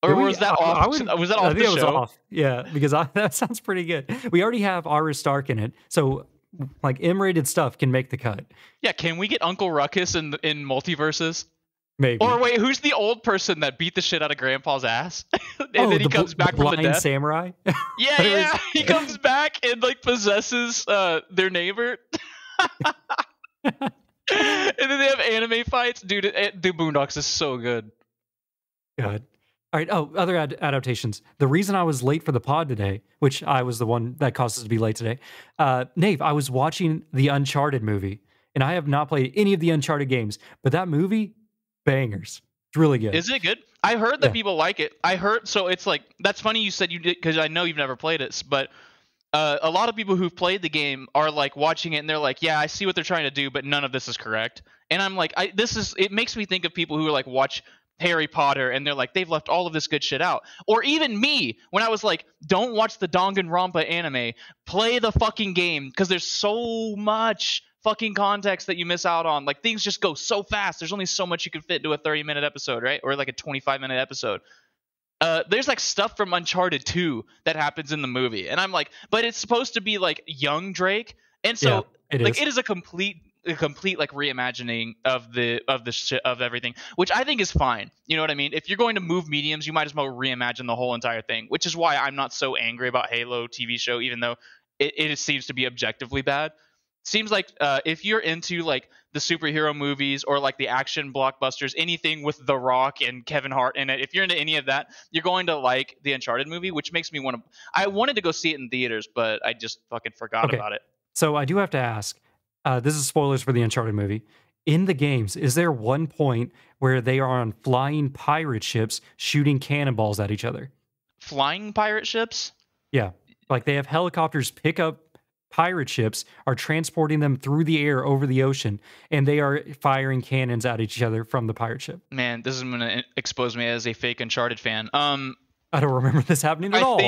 Or was that off? Was that off the show? I think it was off. Yeah, because that sounds pretty good. We already have Arya Stark in it, so like M-rated stuff can make the cut. Yeah, can we get Uncle Ruckus in multiverses? Maybe. Or wait, who's the old person that beat the shit out of Grandpa's ass? And then he comes back from the death? Samurai? Yeah. He comes back and like possesses their neighbor. And then they have anime fights. Dude, the Boondocks is so good. God. All right. Oh, other adaptations. The reason I was late for the pod today, which I was the one that caused us to be late today, Nave, I was watching the Uncharted movie, and I have not played any of the Uncharted games, but that movie, bangers. It's really good. Is it good? I heard that people like it. So it's like, that's funny you said you did, because I know you've never played it, but a lot of people who've played the game are like watching it and they're like, yeah, I see what they're trying to do, but none of this is correct. And I'm like, it makes me think of people who are like watch Harry Potter and they're like, they've left all of this good shit out. Or even me, when I was like, don't watch the Danganronpa anime, play the fucking game, because there's so much fucking context that you miss out on. Like, things just go so fast. There's only so much you can fit into a 30-minute episode, right? Or like a 25-minute episode. There's like stuff from Uncharted 2 that happens in the movie, and I'm like, but it's supposed to be like young Drake, and so it is a complete like reimagining of everything, which I think is fine. You know what I mean? If you're going to move mediums, you might as well reimagine the whole entire thing, which is why I'm not so angry about Halo TV show, even though it seems to be objectively bad. Seems like if you're into like the superhero movies or like the action blockbusters, anything with The Rock and Kevin Hart in it, if you're into any of that, you're going to like the Uncharted movie, which makes me want to. I wanted to go see it in theaters, but I just fucking forgot about it. So I do have to ask. This is spoilers for the Uncharted movie. In the games, is there one point where they are on flying pirate ships shooting cannonballs at each other? Flying pirate ships? Yeah, like they have helicopters pick up pirate ships, are transporting them through the air over the ocean, and they are firing cannons at each other from the pirate ship. Man, this is going to expose me as a fake Uncharted fan. I don't remember this happening at all.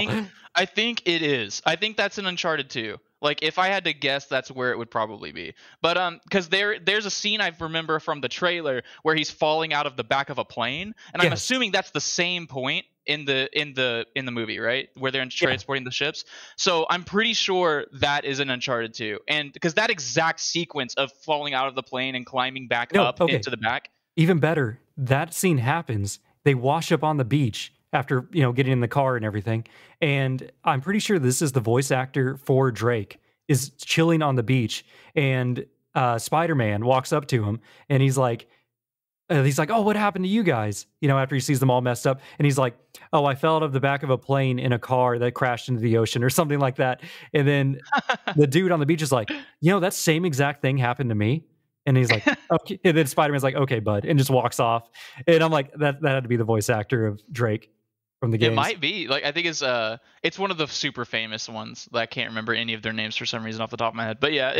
I think it is. I think that's in Uncharted 2. Like, if I had to guess, that's where it would probably be. But because there's a scene I remember from the trailer where he's falling out of the back of a plane, and I'm assuming that's the same point in the movie, right? Where they're transporting the ships. So I'm pretty sure that is in Uncharted 2, and because that exact sequence of falling out of the plane and climbing back up into the back. Even better, that scene happens. They wash up on the beach after getting in the car and everything, and I'm pretty sure this is the voice actor for Drake is chilling on the beach, and Spider-Man walks up to him and he's like, oh, what happened to you guys, after he sees them all messed up, and he's like, oh, I fell out of the back of a plane in a car that crashed into the ocean or something like that. And then the dude on the beach is like, that same exact thing happened to me. And he's like, okay. And then Spider-Man's like, okay, bud, and just walks off. And I'm like, that had to be the voice actor of Drake from the game. It might be. Like, I think it's one of the super famous ones. I can't remember any of their names for some reason off the top of my head. But yeah,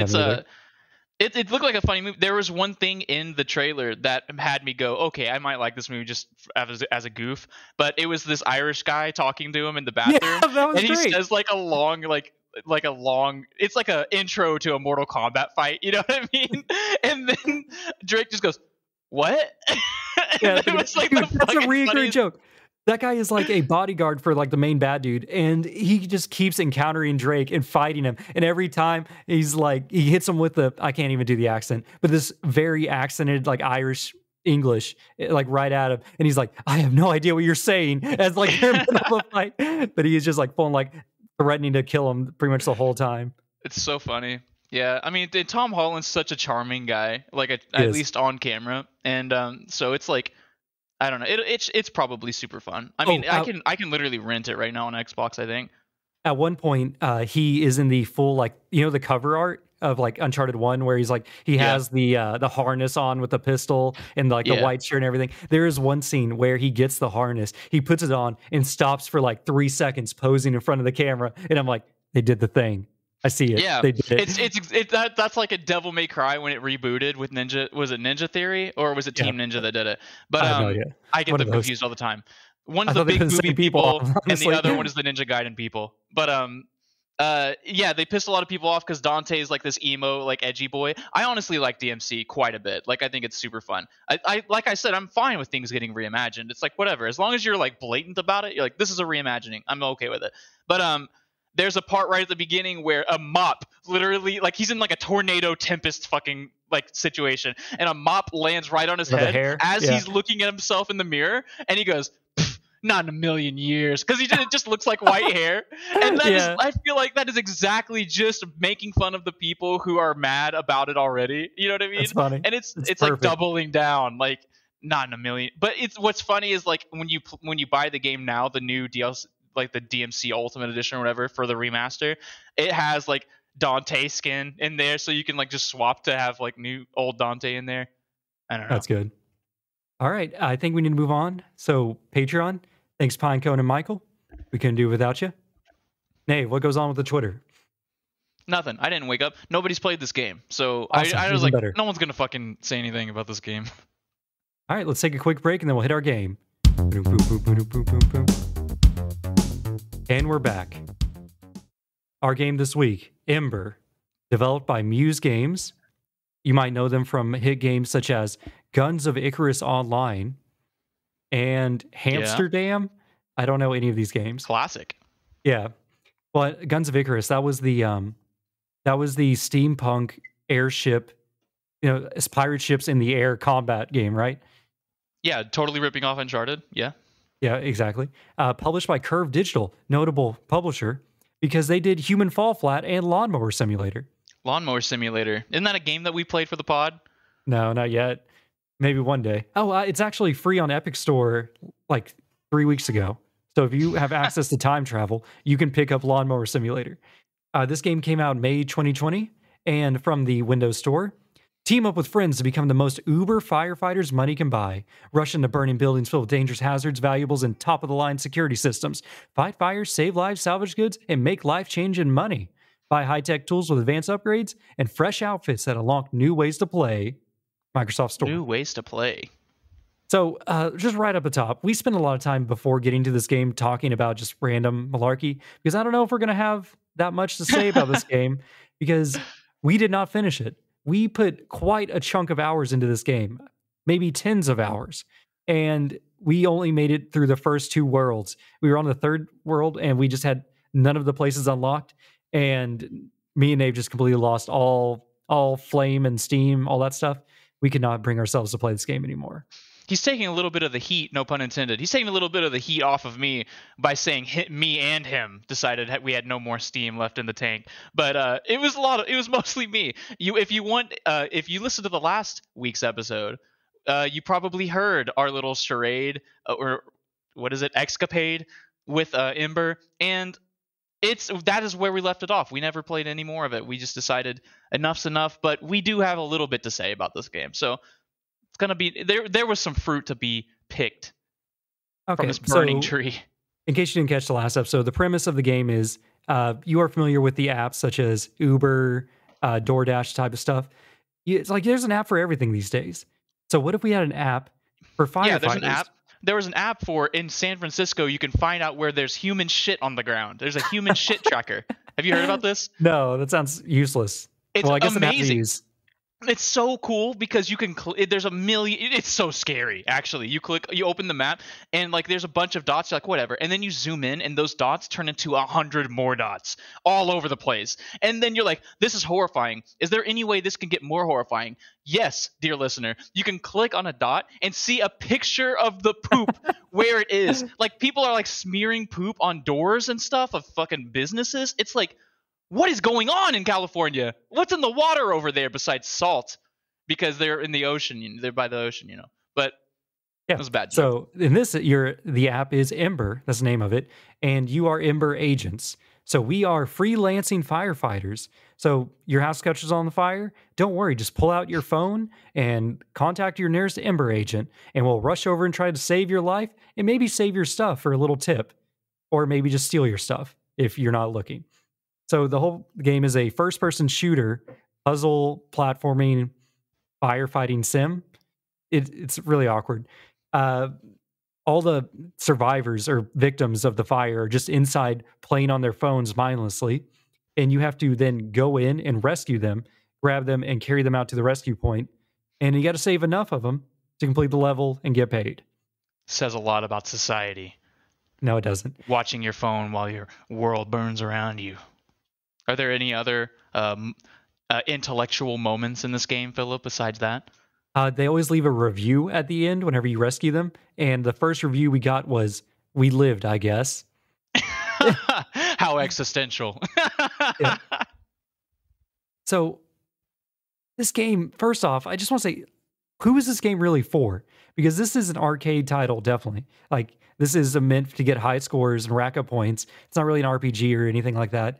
it looked like a funny movie. There was one thing in the trailer that had me go, okay, I might like this movie just as a goof. But it was this Irish guy talking to him in the bathroom, that was and great. He says like a long it's like a intro to a Mortal Kombat fight, you know what I mean? And then Drake just goes, what? It was like, dude, that's a recurring joke. That guy is like a bodyguard for like the main bad dude, and he just keeps encountering Drake and fighting him. And every time he's like, he hits him with I can't even do the accent, but this very accented like Irish English, like right at him. And he's like, I have no idea what you're saying, as like they're in the middle of a fight. But he is just like full like threatening to kill him pretty much the whole time. It's so funny. Yeah, I mean, Tom Holland's such a charming guy, like at least on camera, and so it's like, I don't know, it's probably super fun. I mean, I can literally rent it right now on Xbox, I think. At one point, he is in the full like the cover art of like Uncharted 1, where he's like he has the harness on with the pistol and like the white shirt and everything. There is one scene where he gets the harness, he puts it on and stops for like 3 seconds posing in front of the camera, and I'm like, they did the thing. I see it. Yeah, They did that's like a Devil May Cry when it rebooted with Ninja. Was it Ninja Theory or was it Yeah. Team Ninja that did it? But I have no idea. I get One of them those. confused all the time. One's I the thought they were big the booby same people, people, and the honestly. other one is the Ninja Gaiden people. But yeah, they pissed a lot of people off because Dante is like this emo, like edgy boy. I honestly like DMC quite a bit. Like I think it's super fun. I like I said, I'm fine with things getting reimagined. It's like whatever, as long as you're like blatant about it. You're like, this is a reimagining. I'm okay with it. But there's a part right at the beginning where a mop literally, like he's in like a tornado tempest fucking like situation, and a mop lands right on his With the head hair? as Yeah. he's looking at himself in the mirror, and he goes, not in a million years, because it just looks like white hair. And that is, Yeah. I feel like that is exactly just making fun of the people who are mad about it already. You know what I mean? That's funny. And it's like perfect. doubling down, like not in a million. But it's what's funny is like when you buy the game now, the new DLC, like the DMC Ultimate Edition or whatever for the remaster, it has like Dante skin in there, so you can like just swap to have like new old Dante in there. I don't know. That's good. All right. I think we need to move on. So, Patreon, thanks, Pinecone and Michael. We couldn't do it without you. Nave, what goes on with the Twitter? Nothing. I didn't wake up. Nobody's played this game, so Awesome. I was Even like, better. no one's gonna fucking say anything about this game. All right, let's take a quick break and then we'll hit our game. Boom, boom, boom, boom, boom, boom, boom. And we're back. Our game this week, Embr, developed by Muse Games. You might know them from hit games such as Guns of Icarus Online and Hamsterdam. I don't know any of these games. Classic. Yeah, but Guns of Icarus, that was the steampunk airship, it's pirate ships in the air combat game, right? Yeah, totally ripping off Uncharted. Yeah. Yeah, exactly. Published by Curve Digital, notable publisher, because they did Human Fall Flat and Lawnmower Simulator. Lawnmower Simulator. Isn't that a game that we played for the pod? No, not yet. Maybe one day. Oh, it's actually free on Epic Store like 3 weeks ago. So if you have access to time travel, you can pick up Lawnmower Simulator. This game came out May 2020, and from the Windows Store. Team up with friends to become the most uber firefighters money can buy. Rush into burning buildings filled with dangerous hazards, valuables, and top-of-the-line security systems. Fight fires, save lives, salvage goods, and make life-changing money. Buy high-tech tools with advanced upgrades and fresh outfits that unlock new ways to play. Microsoft Store. New ways to play. So, just right up the top, we spent a lot of time before getting to this game talking about just random malarkey, because I don't know if we're going to have that much to say about this game, because we did not finish it. We put quite a chunk of hours into this game, maybe tens of hours, and we only made it through the first 2 worlds. We were on the 3rd world, and we just had none of the places unlocked, and me and Nave just completely lost all flame and steam, all that stuff. We could not bring ourselves to play this game anymore. He's taking a little bit of the heat, no pun intended. He's taking a little bit of the heat off of me by saying me and him decided we had no more steam left in the tank. But it was mostly me. If you listen to the last week's episode, you probably heard our little charade or what is it, escapade with Embr, and that is where we left it off. We never played any more of it. We just decided enough's enough. But we do have a little bit to say about this game, so. Gonna be there was some fruit to be picked from this burning tree. In case you didn't catch the last episode, the premise of the game is you are familiar with the apps such as Uber, DoorDash type of stuff. It's like there's an app for everything these days. So what if we had an app for firefighters? Yeah, there's an app. There was an app for in San Francisco. You can find out where there's human shit on the ground. There's a human shit tracker. Have you heard about this? No, that sounds useless. It's I guess amazing. It's so cool because you can there's a million. It's so scary actually. You open the map and like there's a bunch of dots. You're like whatever, and then you zoom in and those dots turn into 100 more dots all over the place. And then you're like, this is horrifying. Is there any way this can get more horrifying? Yes, dear listener, you can click on a dot and see a picture of the poop where it is. Like people are like smearing poop on doors and stuff of fucking businesses. It's like. What is going on in California? What's in the water over there besides salt? Because they're in the ocean. They're by the ocean, But yeah, it was a bad joke. So in this, the app is Embr. That's the name of it. And you are Embr agents. So we are freelancing firefighters. So your house catches on the fire. Don't worry. Just pull out your phone and contact your nearest Embr agent. And we'll rush over and try to save your life and maybe save your stuff for a little tip. Or maybe just steal your stuff if you're not looking. So the whole game is a first-person shooter, puzzle platforming, firefighting sim. It's really awkward. Uh, all the survivors or victims of the fire are just inside playing on their phones mindlessly, and you have to then go in and rescue them, grab them, and carry them out to the rescue point. And you got to save enough of them to complete the level and get paid. Says a lot about society. No, it doesn't. Watching your phone while your world burns around you. Are there any other intellectual moments in this game, Philip, besides that? They always leave a review at the end whenever you rescue them. And the first review we got was, "We lived, I guess." How existential. Yeah. So, this game, first off, I just want to say, who is this game really for? Because this is an arcade title, definitely. Like, this is meant to get high scores and rack up points. It's not really an RPG or anything like that.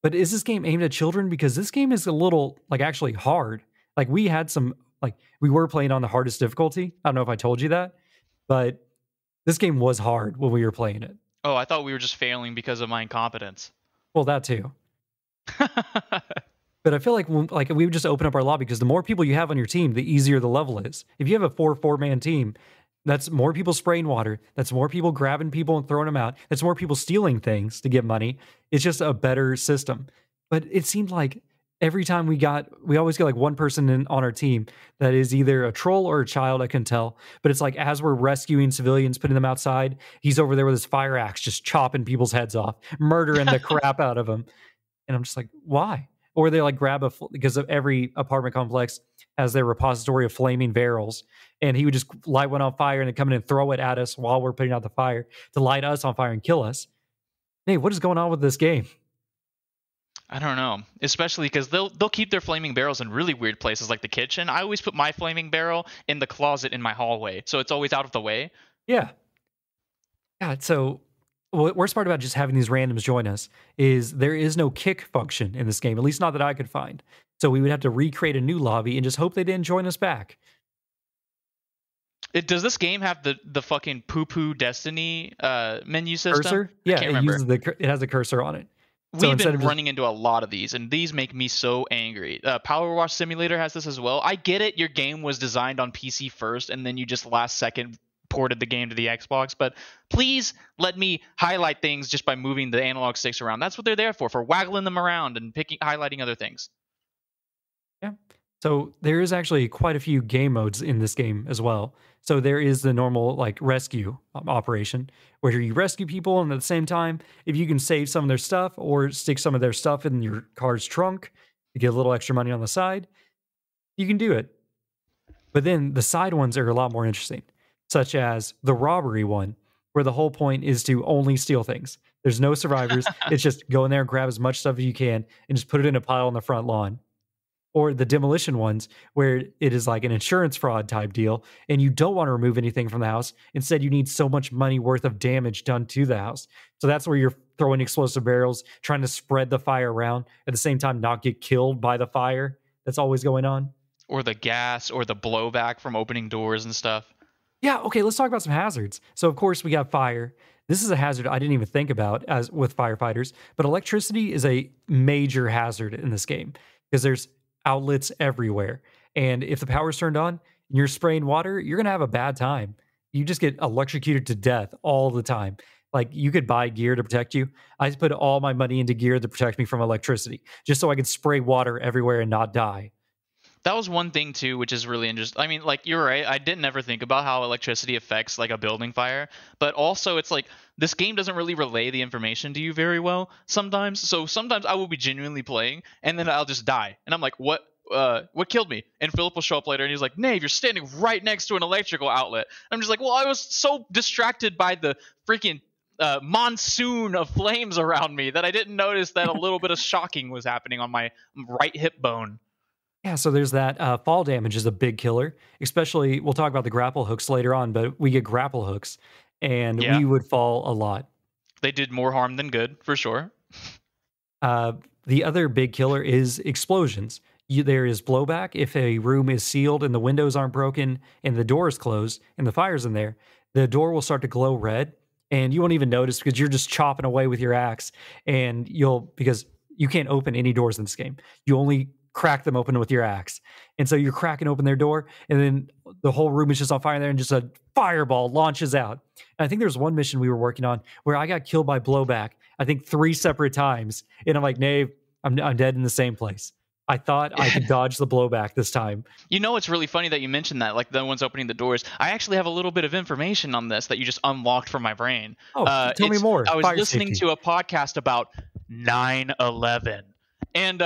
But is this game aimed at children? Because this game is a little, like, actually hard. Like, we had some, like, we were playing on the hardest difficulty. I don't know if I told you that, but this game was hard when we were playing it. Oh, I thought we were just failing because of my incompetence. Well, that too. But I feel like we would just open up our lobby because the more people you have on your team, the easier the level is. If you have a 4-man team, that's more people spraying water. That's more people grabbing people and throwing them out. That's more people stealing things to get money. It's just a better system. But it seemed like every time we always get like one person on our team that is either a troll or a child, I can tell. But it's like as we're rescuing civilians, putting them outside, he's over there with his fire axe, just chopping people's heads off, murdering the crap out of them. And I'm just like, why? Or they like grab because of every apartment complex has their repository of flaming barrels, and he would just light one on fire and then come in and throw it at us while we're putting out the fire to light us on fire and kill us. Hey, what is going on with this game? I don't know, especially because they'll keep their flaming barrels in really weird places like the kitchen. I always put my flaming barrel in the closet in my hallway, so it's always out of the way. Yeah. God, so worst part about just having these randoms join us is there is no kick function in this game, at least not that I could find. So we would have to recreate a new lobby and just hope they didn't join us back. Does this game have the fucking poo-poo Destiny menu system? Cursor? Yeah, it has a cursor on it. We've been running into a lot of these, and these make me so angry. Power Wash Simulator has this as well. I get it, your game was designed on PC first, and then you just last second ported the game to the Xbox, but please let me highlight things just by moving the analog sticks around. That's what they're there for waggling them around and highlighting other things. Yeah. So there is actually quite a few game modes in this game as well. So there is the normal like rescue operation where you rescue people, and at the same time, if you can save some of their stuff or stick some of their stuff in your car's trunk to get a little extra money on the side, you can do it. But then the side ones are a lot more interesting, such as the robbery one, where the whole point is to only steal things. There's no survivors. It's just go in there and grab as much stuff as you can and just put it in a pile on the front lawn. Or the demolition ones, where it is like an insurance fraud type deal, and you don't want to remove anything from the house. Instead, you need so much money worth of damage done to the house. So that's where you're throwing explosive barrels, trying to spread the fire around, at the same time not get killed by the fire that's always going on. Or the gas, or the blowback from opening doors and stuff. Yeah, okay, let's talk about some hazards. So, of course, we got fire. This is a hazard I didn't even think about as with firefighters, but electricity is a major hazard in this game because there's outlets everywhere. And if the power's turned on and you're spraying water, you're going to have a bad time. You just get electrocuted to death all the time. Like, you could buy gear to protect you. I put all my money into gear to protect me from electricity, just so I could spray water everywhere and not die. That was one thing too, which is really interesting. I mean, like, you're right. I didn't ever think about how electricity affects like a building fire, but also it's like this game doesn't really relay the information to you very well sometimes. So sometimes I will be genuinely playing and then I'll just die, and I'm like, what killed me? And Philip will show up later and he's like, Nave, you're standing right next to an electrical outlet. I'm just like, well, I was so distracted by the freaking monsoon of flames around me that I didn't notice that a little bit of shocking was happening on my right hip bone. Yeah, so there's that. Fall damage is a big killer, especially, we'll talk about the grapple hooks later on, but we get grapple hooks, and we would fall a lot. They did more harm than good, for sure. The other big killer is explosions. There is blowback. If a room is sealed and the windows aren't broken and the door is closed and the fire's in there, the door will start to glow red, and you won't even notice because you're just chopping away with your axe, and because you can't open any doors in this game. You only crack them open with your axe. And so you're cracking open their door, and then the whole room is just on fire there, and just a fireball launches out. And I think there's one mission we were working on where I got killed by blowback, I think 3 separate times. And I'm like, Nave, I'm dead in the same place. I thought I could dodge the blowback this time. You know, it's really funny that you mentioned that, like the one's opening the doors. I actually have a little bit of information on this that you just unlocked from my brain. Oh, tell me more. I was Fire listening safety. to a podcast about 9/11, and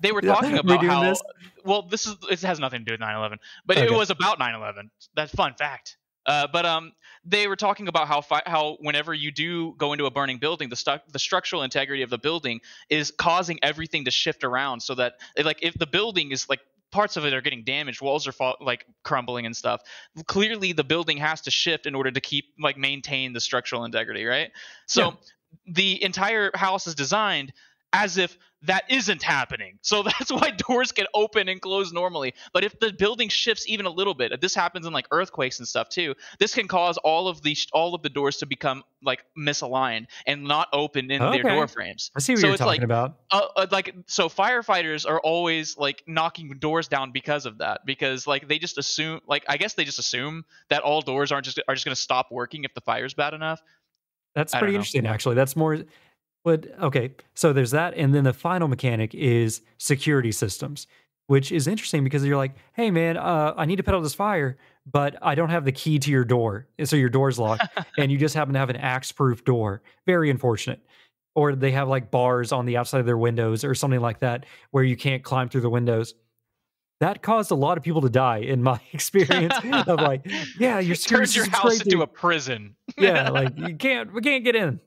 they were talking about how this? well, it has nothing to do with 9/11, but Okay. it was about 9/11. That's a fun fact. But they were talking about how whenever you do go into a burning building, the structural integrity of the building is causing everything to shift around, so that like if the building is like parts of it are getting damaged, walls are like crumbling and stuff. Clearly, the building has to shift in order to keep like maintain the structural integrity, right? So the entire house is designed as if that isn't happening. So that's why doors can open and close normally. But if the building shifts even a little bit, this happens in like earthquakes and stuff too. This can cause all of the doors to become like misaligned and not open in their door frames. I see what you're talking about. So firefighters are always like knocking doors down because of that. Because like they just assume, like I guess they just assume that all doors are just going to stop working if the fire's bad enough. That's pretty interesting, actually. That's more. But okay, so there's that, and then the final mechanic is security systems, which is interesting because you're like, hey man, I need to put out this fire, but I don't have the key to your door, so your door's locked, and you just happen to have an axe-proof door. Very unfortunate. Or they have like bars on the outside of their windows or something like that where you can't climb through the windows. That caused a lot of people to die in my experience. Of like, yeah, your security turns your house into a prison. Yeah, like we can't get in.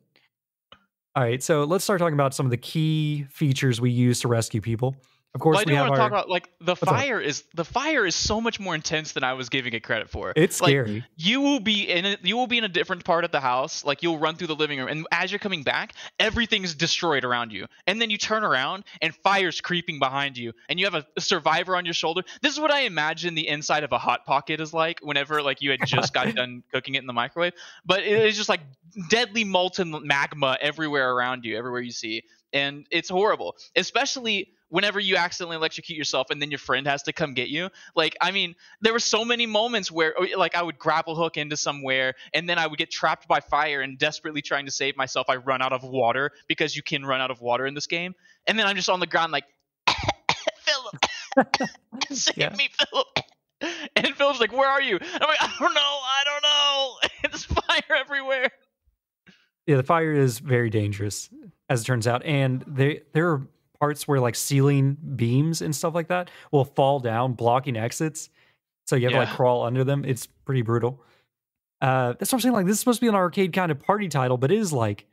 All right, so let's start talking about some of the key features we use to rescue people. Of course, I do want to talk about like the fire is so much more intense than I was giving it credit for. It's scary. Like, you will be in a different part of the house. Like you'll run through the living room, and as you're coming back, everything's destroyed around you. And then you turn around, and fire's creeping behind you, and you have a survivor on your shoulder. This is what I imagine the inside of a hot pocket is like whenever like you had just got done cooking it in the microwave. But it is just like deadly molten magma everywhere around you, everywhere you see, and it's horrible, especially whenever you accidentally electrocute yourself and then your friend has to come get you. Like, I mean, there were so many moments where like I would grapple hook into somewhere and then I would get trapped by fire, and desperately trying to save myself, I run out of water, because you can run out of water in this game. And then I'm just on the ground like, Phillip, save me, Phillip. And Philip's like, where are you? And I'm like, I don't know. There's fire everywhere. Yeah, the fire is very dangerous, as it turns out. And there are parts where like ceiling beams and stuff like that will fall down, blocking exits. So you have to like crawl under them. It's pretty brutal. That's what I'm saying. Like, this is supposed to be an arcade kind of party title, but it is like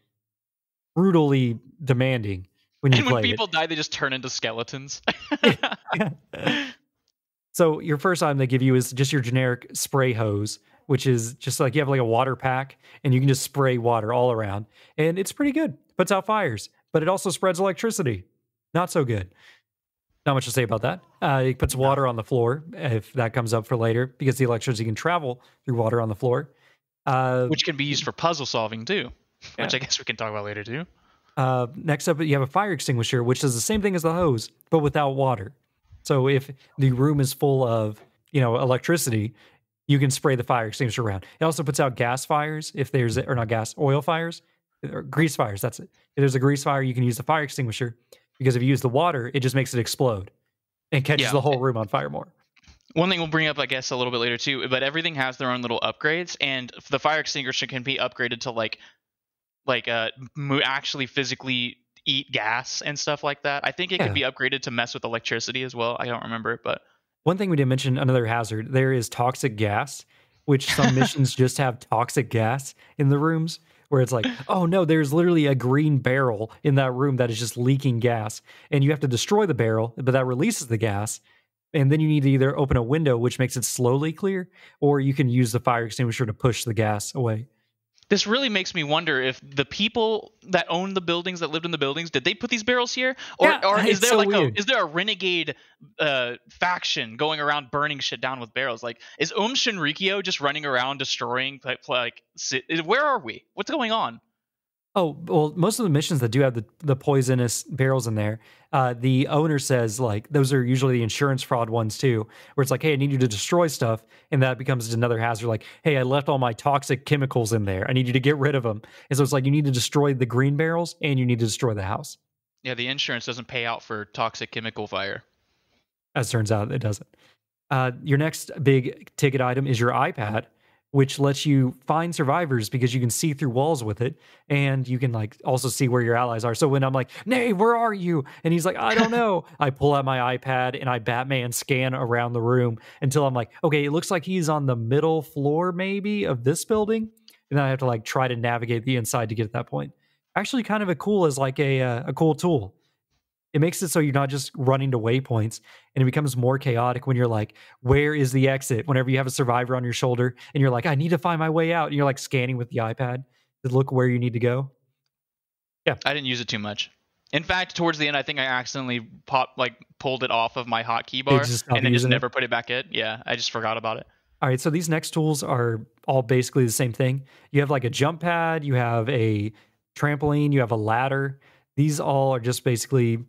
brutally demanding when you play it. And when people die, they just turn into skeletons. So your first item they give you is just your generic spray hose, which is just like you have like a water pack and you can just spray water all around. And it's pretty good. Puts out fires, but it also spreads electricity. Not so good. Not much to say about that. It puts water on the floor, if that comes up for later, because the electricity can travel through water on the floor. Which can be used for puzzle solving too, which I guess we can talk about later too. Next up, you have a fire extinguisher, which does the same thing as the hose, but without water. So if the room is full of, electricity, you can spray the fire extinguisher around. It also puts out gas fires, or not gas, oil fires, or grease fires. That's it. If there's a grease fire, you can use the fire extinguisher, because if you use the water, it just makes it explode and catches the whole room on fire more. One thing we'll bring up, I guess, a little bit later too, but everything has their own little upgrades, and the fire extinguisher can be upgraded to actually physically eat gas and stuff like that. I think it could be upgraded to mess with electricity as well. I don't remember, but one thing we didn't mention, another hazard, there is toxic gas, which some missions just have toxic gas in the rooms, where it's like, oh no, there's literally a green barrel in that room that is just leaking gas, and you have to destroy the barrel, but that releases the gas, and then you need to either open a window, which makes it slowly clear, or you can use the fire extinguisher to push the gas away. This really makes me wonder if the people that owned the buildings, that lived in the buildings, did they put these barrels here, or is there is there a renegade faction going around burning shit down with barrels? Like, is Shinrikyo just running around destroying? Where are we? What's going on? Oh, well, most of the missions that do have the poisonous barrels in there, the owner says like those are usually the insurance fraud ones too, where it's like, hey, I need you to destroy stuff, and that becomes another hazard. Like, hey, I left all my toxic chemicals in there. I need you to get rid of them. And so it's like you need to destroy the green barrels and you need to destroy the house. Yeah, the insurance doesn't pay out for toxic chemical fire. As it turns out, it doesn't. Your next big ticket item is your iPad, which lets you find survivors because you can see through walls with it, and you can like also see where your allies are. So when I'm like, "Nave, where are you?" and he's like, "I don't know," I pull out my iPad and I Batman scan around the room until I'm like, "Okay, it looks like he's on the middle floor maybe of this building," and then I have to like try to navigate the inside to get to that point. Actually, kind of a cool as like a cool tool. It makes it so you're not just running to waypoints, and it becomes more chaotic when you're like, where is the exit? Whenever you have a survivor on your shoulder and you're like, I need to find my way out. And you're like scanning with the iPad to look where you need to go. Yeah. I didn't use it too much. In fact, towards the end, I think I accidentally pulled it off of my hotkey bar and then just never put it back in. Yeah, I just forgot about it. All right, so these next tools are all basically the same thing. You have like a jump pad, you have a trampoline, you have a ladder. These all are just basically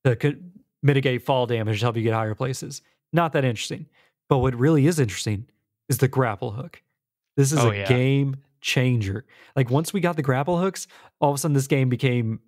to mitigate fall damage to help you get higher places. Not that interesting. But what really is interesting is the grapple hook. This is a game changer. Like once we got the grapple hooks, all of a sudden this game became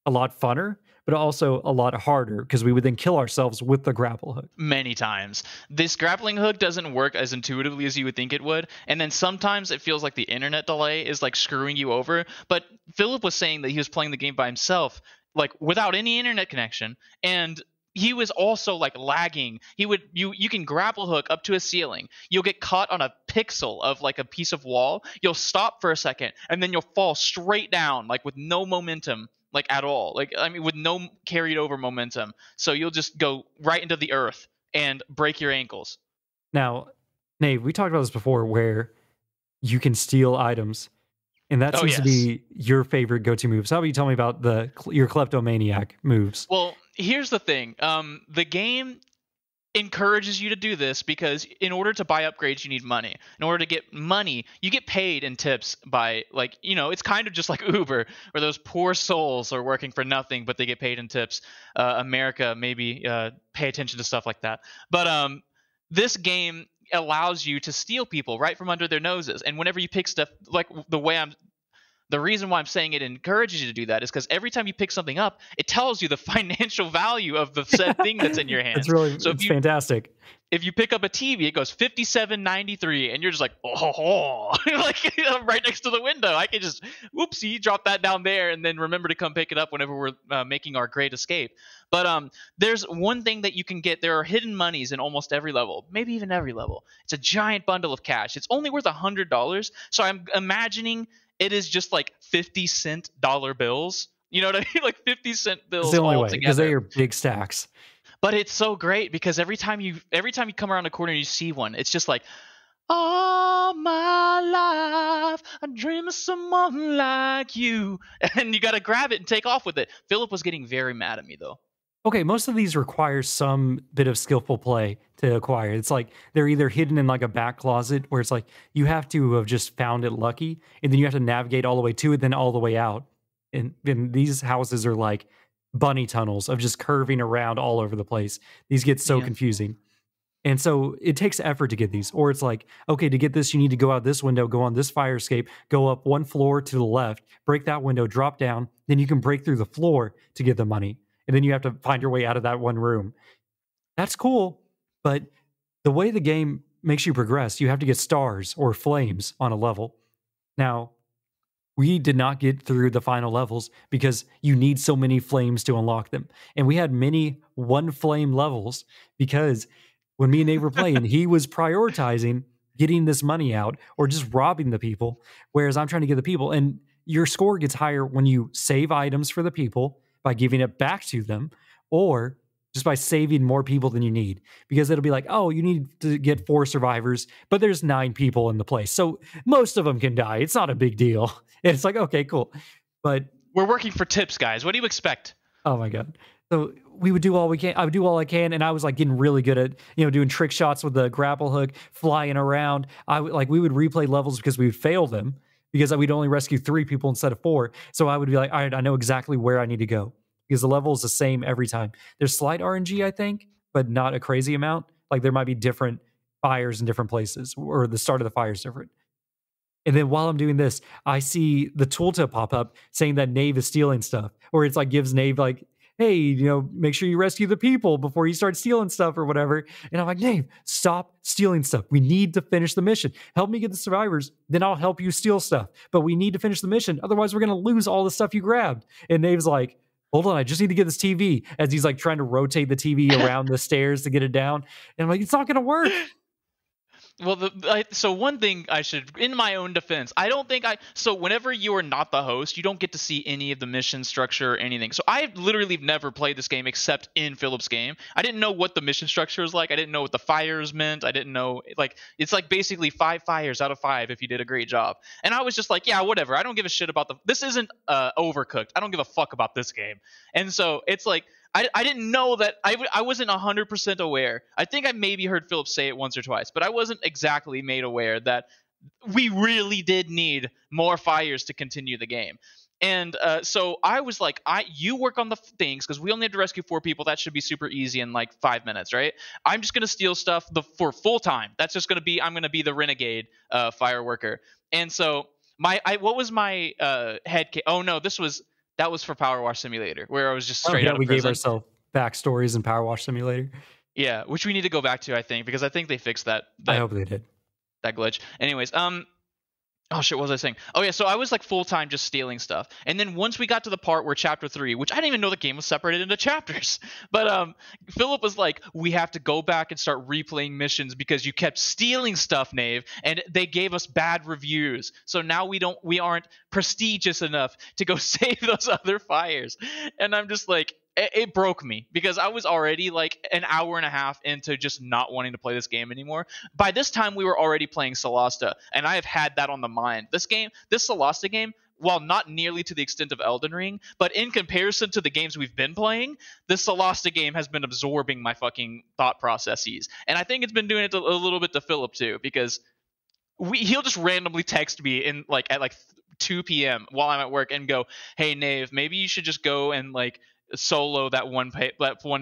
a lot funner, but also a lot harder because we would then kill ourselves with the grapple hook. Many times. This grappling hook doesn't work as intuitively as you would think it would, and then sometimes it feels like the internet delay is like screwing you over. But Philip was saying that he was playing the game by himself, like without any internet connection, and he was also like lagging. You can grapple hook up to a ceiling. You'll get caught on a pixel of like a piece of wall. You'll stop for a second, and then you'll fall straight down, like with no momentum. Like at all, like I mean, with no carried over momentum, so you'll just go right into the earth and break your ankles. Now, Nave, we talked about this before, where you can steal items, and that seems to be your favorite go-to move. So how about you tell me about your kleptomaniac moves? Well, here's the thing: the game encourages you to do this because in order to buy upgrades you need money. In order to get money, you get paid in tips by like, it's kind of just like Uber, where those poor souls are working for nothing but they get paid in tips. America, maybe pay attention to stuff like that. But this game allows you to steal people right from under their noses, and whenever you pick stuff, like the reason why I'm saying it encourages you to do that is because every time you pick something up, it tells you the financial value of the said thing that's in your hands. It's fantastic. If you pick up a TV, it goes $57.93, and you're just like, oh, like right next to the window. I can just, whoopsie, drop that down there, and then remember to come pick it up whenever we're making our great escape. But there's one thing that you can get. There are hidden monies in almost every level, maybe even every level. It's a giant bundle of cash. It's only worth $100, so I'm imagining it is just like 50-cent dollar bills. You know what I mean? Like 50-cent bills. It's the only way, because they are big stacks. But it's so great because every time you come around a corner and you see one, it's just like, all my life I dream of someone like you, and you got to grab it and take off with it. Philip was getting very mad at me though. Okay, most of these require some bit of skillful play to acquire. It's like they're either hidden in like a back closet where it's like you have to have just found it lucky, and then you have to navigate all the way to it, then all the way out. And these houses are like bunny tunnels of just curving around all over the place. These get so confusing. And so it takes effort to get these. Or it's like, okay, to get this, you need to go out this window, go on this fire escape, go up one floor to the left, break that window, drop down, then you can break through the floor to get the money. And then you have to find your way out of that one room. That's cool, but the way the game makes you progress, you have to get stars or flames on a level. Now, we did not get through the final levels because you need so many flames to unlock them. And we had many one flame levels because when me and Nate were playing, he was prioritizing getting this money out or just robbing the people, whereas I'm trying to get the people. And your score gets higher when you save items for the people by giving it back to them, or just by saving more people than you need. Because it'll be like, oh, you need to get 4 survivors, but there's 9 people in the place. So most of them can die. It's not a big deal. And it's like, okay, cool. But we're working for tips, guys. What do you expect? Oh my God. So we would do all we can. I would do all I can. And I was like getting really good at, doing trick shots with the grapple hook, flying around. We would replay levels because we would fail them because we'd only rescue 3 people instead of 4. So I would be like, all right, I know exactly where I need to go because the level is the same every time. There's slight RNG, I think, but not a crazy amount. Like there might be different fires in different places, or the start of the fire is different. And then while I'm doing this, I see the tooltip pop up saying that Nave is stealing stuff, or it's like gives Nave like, hey, make sure you rescue the people before you start stealing stuff or whatever. And I'm like, Nave, stop stealing stuff. We need to finish the mission. Help me get the survivors, then I'll help you steal stuff. But we need to finish the mission. Otherwise, we're going to lose all the stuff you grabbed. And Nave's like, hold on, I just need to get this TV, as he's like trying to rotate the TV around the stairs to get it down. And I'm like, it's not going to work. Well, so one thing I should, in my own defense, I don't think so whenever you are not the host, you don't get to see any of the mission structure or anything. So I literally never played this game except in Philip's game. I didn't know what the mission structure was like. I didn't know what the fires meant. I didn't know, it's like basically 5 fires out of 5 if you did a great job. And I was just like, yeah, whatever. I don't give a shit about this isn't Overcooked. I don't give a fuck about this game. And so it's like, I didn't know that. I wasn't 100% aware. I think I maybe heard Philip say it once or twice, but I wasn't exactly made aware that we really did need more fires to continue the game. And so I was like, you work on the things, because we only have to rescue 4 people. That should be super easy in like 5 minutes, right? I'm just going to steal stuff for full time. That's just going to be, I'm going to be the renegade fire worker. And so what was my head? Oh no, that was for Power Wash Simulator, where I was just straight out of prison. We gave ourselves backstories in Power Wash Simulator. Yeah, which we need to go back to, I think, because I think they fixed that I hope they did. That glitch. Anyways, oh shit, what was I saying? Oh yeah, so I was like full time just stealing stuff. And then once we got to the part where chapter 3, which I didn't even know the game was separated into chapters. But Philip was like, we have to go back and start replaying missions because you kept stealing stuff, Nave, and they gave us bad reviews. So now we aren't prestigious enough to go save those other fires. And I'm just like, it broke me because I was already like an hour and a half into just not wanting to play this game anymore. By this time, we were already playing Solasta, and I have had that on the mind. This Solasta game, while not nearly to the extent of Elden Ring, but in comparison to the games we've been playing, this Solasta game has been absorbing my fucking thought processes. And I think it's been doing it a little bit to Philip too, because he'll just randomly text me at 2 p.m. while I'm at work and go, hey, Nave, maybe you should just go and like solo that one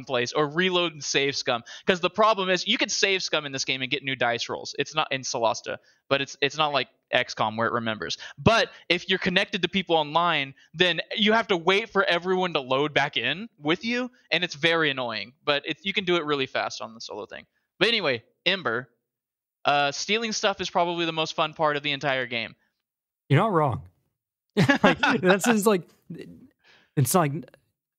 place, or reload and save scum, because the problem is you could save scum in this game and get new dice rolls. It's not in Solasta, but it's not like XCOM where it remembers. But if you're connected to people online, then you have to wait for everyone to load back in with you, and it's very annoying. But you can do it really fast on the solo thing. But anyway, Embr, stealing stuff is probably the most fun part of the entire game. You're not wrong. That's just like, it's like,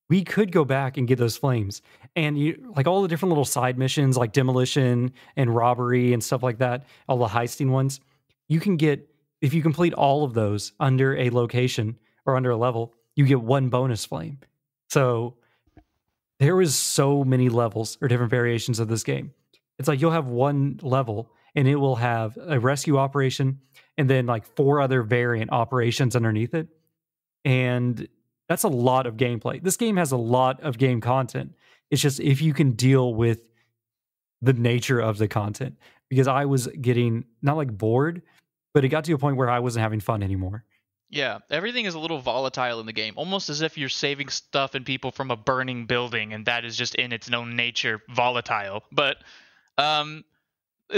we could go back and get those flames, and like all the different little side missions like demolition and robbery and stuff like that, all the heisting ones, you can get, if you complete all of those under a location or under a level, you get 1 bonus flame. So there is so many levels or different variations of this game. It's like you'll have 1 level and it will have a rescue operation and then like 4 other variant operations underneath it. And that's a lot of gameplay. This game has a lot of game content. It's just if you can deal with the nature of the content, because I was getting not like bored, but it got to a point where I wasn't having fun anymore. Yeah, everything is a little volatile in the game, almost as if you're saving stuff and people from a burning building, and that is just in its own nature volatile. But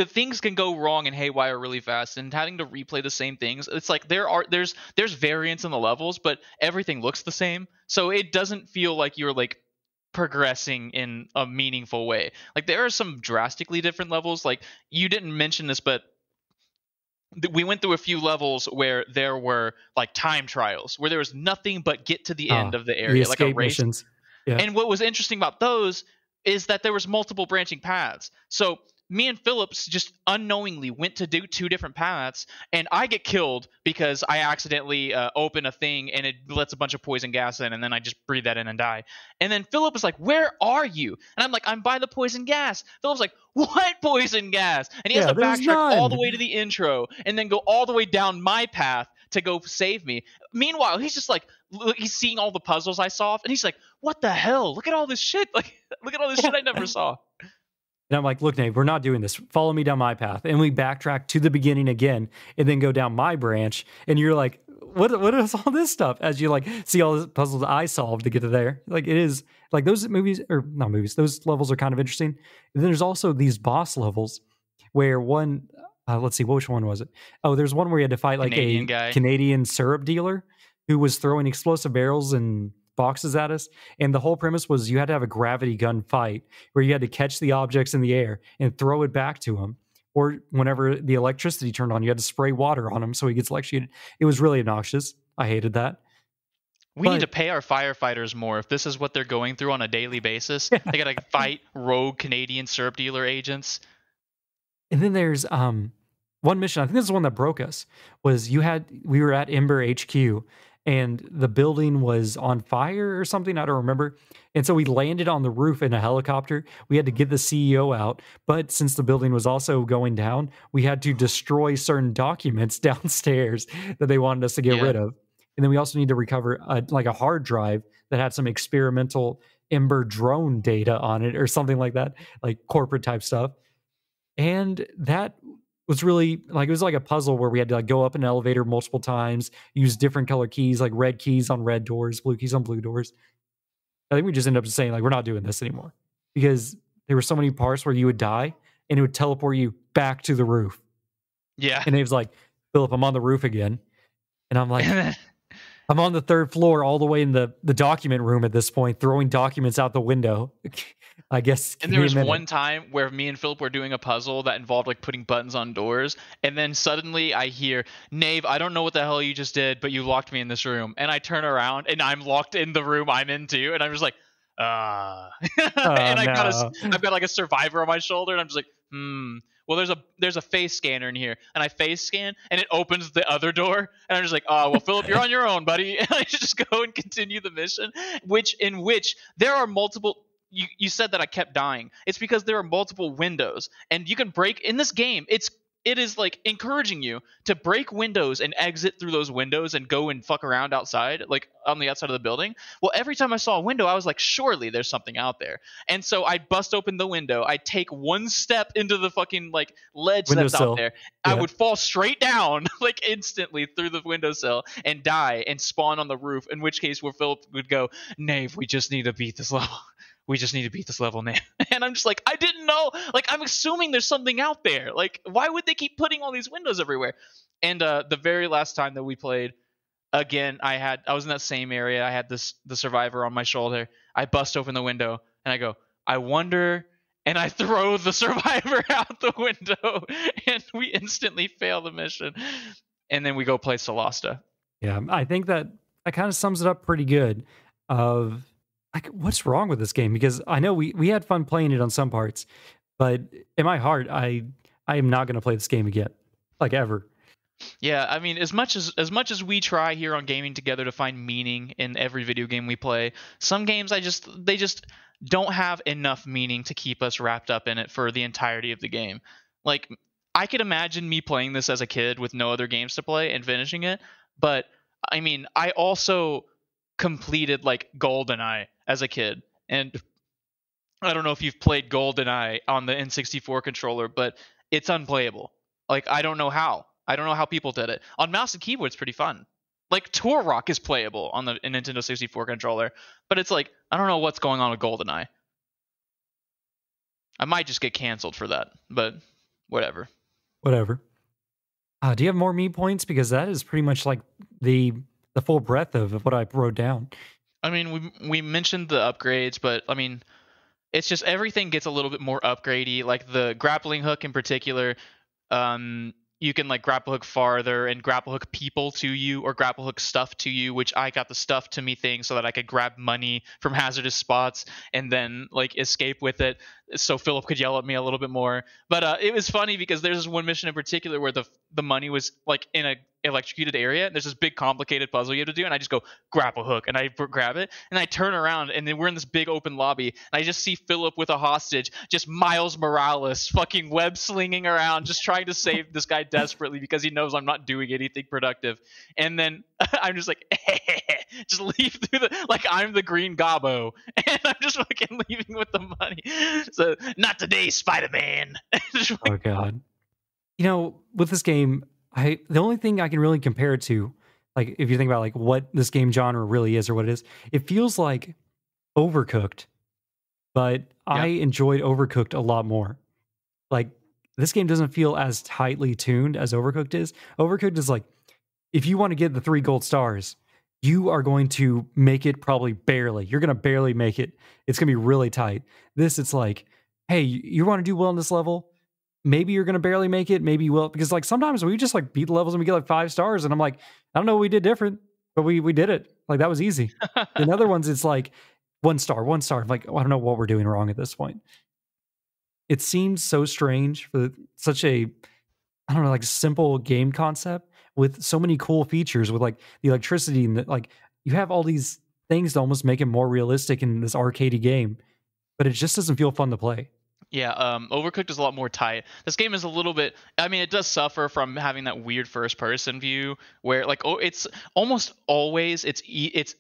things can go wrong and haywire really fast, and having to replay the same things, it's like there's variance in the levels, but everything looks the same, so it doesn't feel like you're like progressing in a meaningful way. Like there are some drastically different levels. Like you didn't mention this, but we went through a few levels where there were like time trials where there was nothing but get to the end of the area, the like a race. Missions. Yeah. And what was interesting about those is that there was multiple branching paths. So me and Phillips just unknowingly went to do 2 different paths, and I get killed because I accidentally open a thing and it lets a bunch of poison gas in, and then I just breathe that in and die. And then Philip is like, where are you? And I'm like, I'm by the poison gas. Philip's like, what poison gas? And he has to backtrack all the way to the intro and then go all the way down my path to go save me. Meanwhile, he's just like, he's seeing all the puzzles I solved, and he's like, what the hell? Look at all this shit. Like, look at all this shit I never saw. And I'm like, look, Nate, we're not doing this. Follow me down my path. And we backtrack to the beginning again and then go down my branch. And you're like, what is all this stuff? As you like see all the puzzles I solved to get to there. Like it is like those movies or not movies, those levels are kind of interesting. And then there's also these boss levels where one let's see, which one was it? Oh, there's one where you had to fight like Canadian a guy. Canadian syrup dealer who was throwing explosive barrels and boxes at us. And the whole premise was you had to have a gravity gun fight where you had to catch the objects in the air and throw it back to him. Or whenever the electricity turned on, you had to spray water on him so he gets electrocuted. It was really obnoxious. I hated that. We need to pay our firefighters more if this is what they're going through on a daily basis. They gotta fight rogue Canadian syrup dealer agents. And then there's one mission, I think this is the one that broke us, was we were at Embr HQ and the building was on fire or something, I don't remember. And so we landed on the roof in a helicopter. We had to get the CEO out, but since the building was also going down, we had to destroy certain documents downstairs that they wanted us to get rid of. And then we also need to recover like a hard drive that had some experimental Embr drone data on it or something like that, like corporate type stuff. And that was really like, it was like a puzzle where we had to like go up an elevator multiple times, use different color keys, like red keys on red doors, blue keys on blue doors. I think we just ended up saying like, we're not doing this anymore because there were so many parts where you would die and it would teleport you back to the roof. Yeah. And it was like, Philip, I'm on the roof again. And I'm like, I'm on the third floor all the way in the document room at this point, throwing documents out the window. I guess. And there was one time where me and Philip were doing a puzzle that involved like putting buttons on doors, and then suddenly I hear, Nave, I don't know what the hell you just did, but you locked me in this room. And I turn around and I'm locked in the room I'm into, and I'm just like, and I've got like a survivor on my shoulder, and I'm just like, well, there's a face scanner in here, and I face scan, and it opens the other door, and I'm just like, oh, well, Philip, you're on your own, buddy. And I just go and continue the mission, which there are multiple. You said that I kept dying. It's because there are multiple windows, and you can break in this game. It is like encouraging you to break windows and exit through those windows and go and fuck around outside, like on the outside of the building. Well, every time I saw a window, I was like, surely there's something out there. And so I bust open the window. I take one step into the fucking like ledge that's out there. Yeah. I would fall straight down like instantly through the windowsill and die and spawn on the roof. In which case, where Philip would go, Nave, we just need to beat this level. We just need to beat this level now. And I'm just like, I didn't know. Like, I'm assuming there's something out there. Like, why would they keep putting all these windows everywhere? And the very last time that we played, again, I was in that same area. I had the survivor on my shoulder. I bust open the window and I go, I wonder, and I throw the survivor out the window, and we instantly fail the mission. And then we go play Solasta. Yeah, I think that kind of sums it up pretty good. Like, what's wrong with this game? Because I know we had fun playing it on some parts, but in my heart, I am not going to play this game again, like ever. Yeah, I mean, as much as we try here on Gaming Together to find meaning in every video game we play, some games they just don't have enough meaning to keep us wrapped up in it for the entirety of the game. Like, I could imagine me playing this as a kid with no other games to play and finishing it, but I mean, I also completed like GoldenEye as a kid, and I don't know if you've played GoldenEye on the N64 controller, but it's unplayable. Like, I don't know how people did it. On mouse and keyboard, it's pretty fun. Like, Turok is playable on the Nintendo 64 controller, but it's like, I don't know what's going on with GoldenEye. I might just get canceled for that, but whatever. Do you have more me points? Because that is pretty much like the full breadth of what I wrote down. I mean, we mentioned the upgrades, but I mean, it's just everything gets a little bit more upgradey. Like the grappling hook in particular, you can like grapple hook farther and grapple hook people to you or grapple hook stuff to you, which I got the stuff to me thing so that I could grab money from hazardous spots and then like escape with it so Philip could yell at me a little bit more. But it was funny because there's this one mission in particular where the money was like in electrocuted area. And there's this big complicated puzzle you have to do, and I just go grapple hook, and I grab it, and I turn around, and then we're in this big open lobby, and I just see Philip with a hostage, just Miles Morales fucking web slinging around, just trying to save this guy desperately because he knows I'm not doing anything productive. And then I'm just like, just leave through the, like I'm the green gobbo, and I'm just fucking leaving with the money. So not today, Spider-Man. Oh god. You know, with this game, the only thing I can really compare it to, like if you think about like what this game genre really is or what it is, it feels like Overcooked, but I enjoyed Overcooked a lot more. Like this game doesn't feel as tightly tuned as Overcooked is. Overcooked is like, if you want to get the 3 gold stars, you are going to make it probably barely. You're going to barely make it. It's going to be really tight. This, it's like, hey, you want to do well in this level? Maybe you're going to barely make it. Maybe you will. Because like sometimes we just like beat the levels and we get like 5 stars. And I'm like, I don't know what we did different, but we did it. Like that was easy. In other ones, it's like 1 star, 1 star. I'm like, oh, I don't know what we're doing wrong at this point. It seems so strange for such a, I don't know, like simple game concept with so many cool features with like the electricity and like you have all these things to almost make it more realistic in this arcadey game, but it just doesn't feel fun to play. Yeah, Overcooked is a lot more tight. This game is a little bit. I mean, it does suffer from having that weird first-person view, where like, oh, it's almost always it's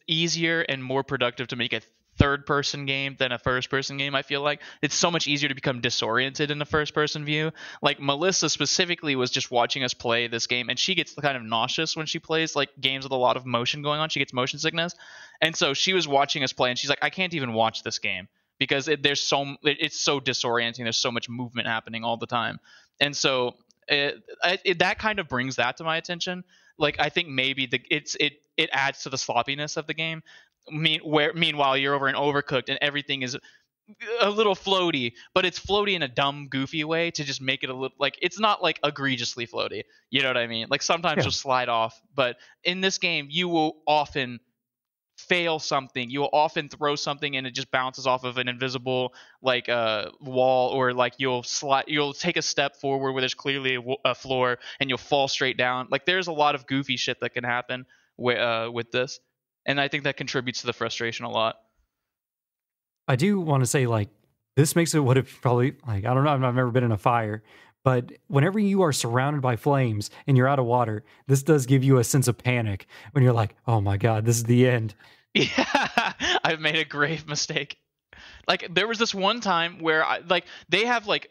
easier and more productive to make a third-person game than a first-person game. I feel like it's so much easier to become disoriented in the first-person view. Like Melissa specifically was just watching us play this game, and she gets kind of nauseous when she plays like games with a lot of motion going on. She gets motion sickness, and so she was watching us play, and she's like, I can't even watch this game because it's so disorienting. There's so much movement happening all the time, and so that kind of brings that to my attention. Like I think maybe it adds to the sloppiness of the game. Meanwhile, you're over in Overcooked and everything is a little floaty, but it's floaty in a dumb, goofy way to just make it a little like it's not like egregiously floaty. You know what I mean? Like sometimes you'll slide off, but in this game, you will often fail something. You will often throw something and it just bounces off of an invisible like wall, or like you'll take a step forward where there's clearly a floor and you'll fall straight down. Like there's a lot of goofy shit that can happen with this, and I think that contributes to the frustration a lot. I do want to say like this makes it what it probably like, I don't know, I've never been in a fire, but whenever you are surrounded by flames and you're out of water, this does give you a sense of panic when you're like, oh my god, this is the end. Yeah, I've made a grave mistake. Like there was this one time where they have like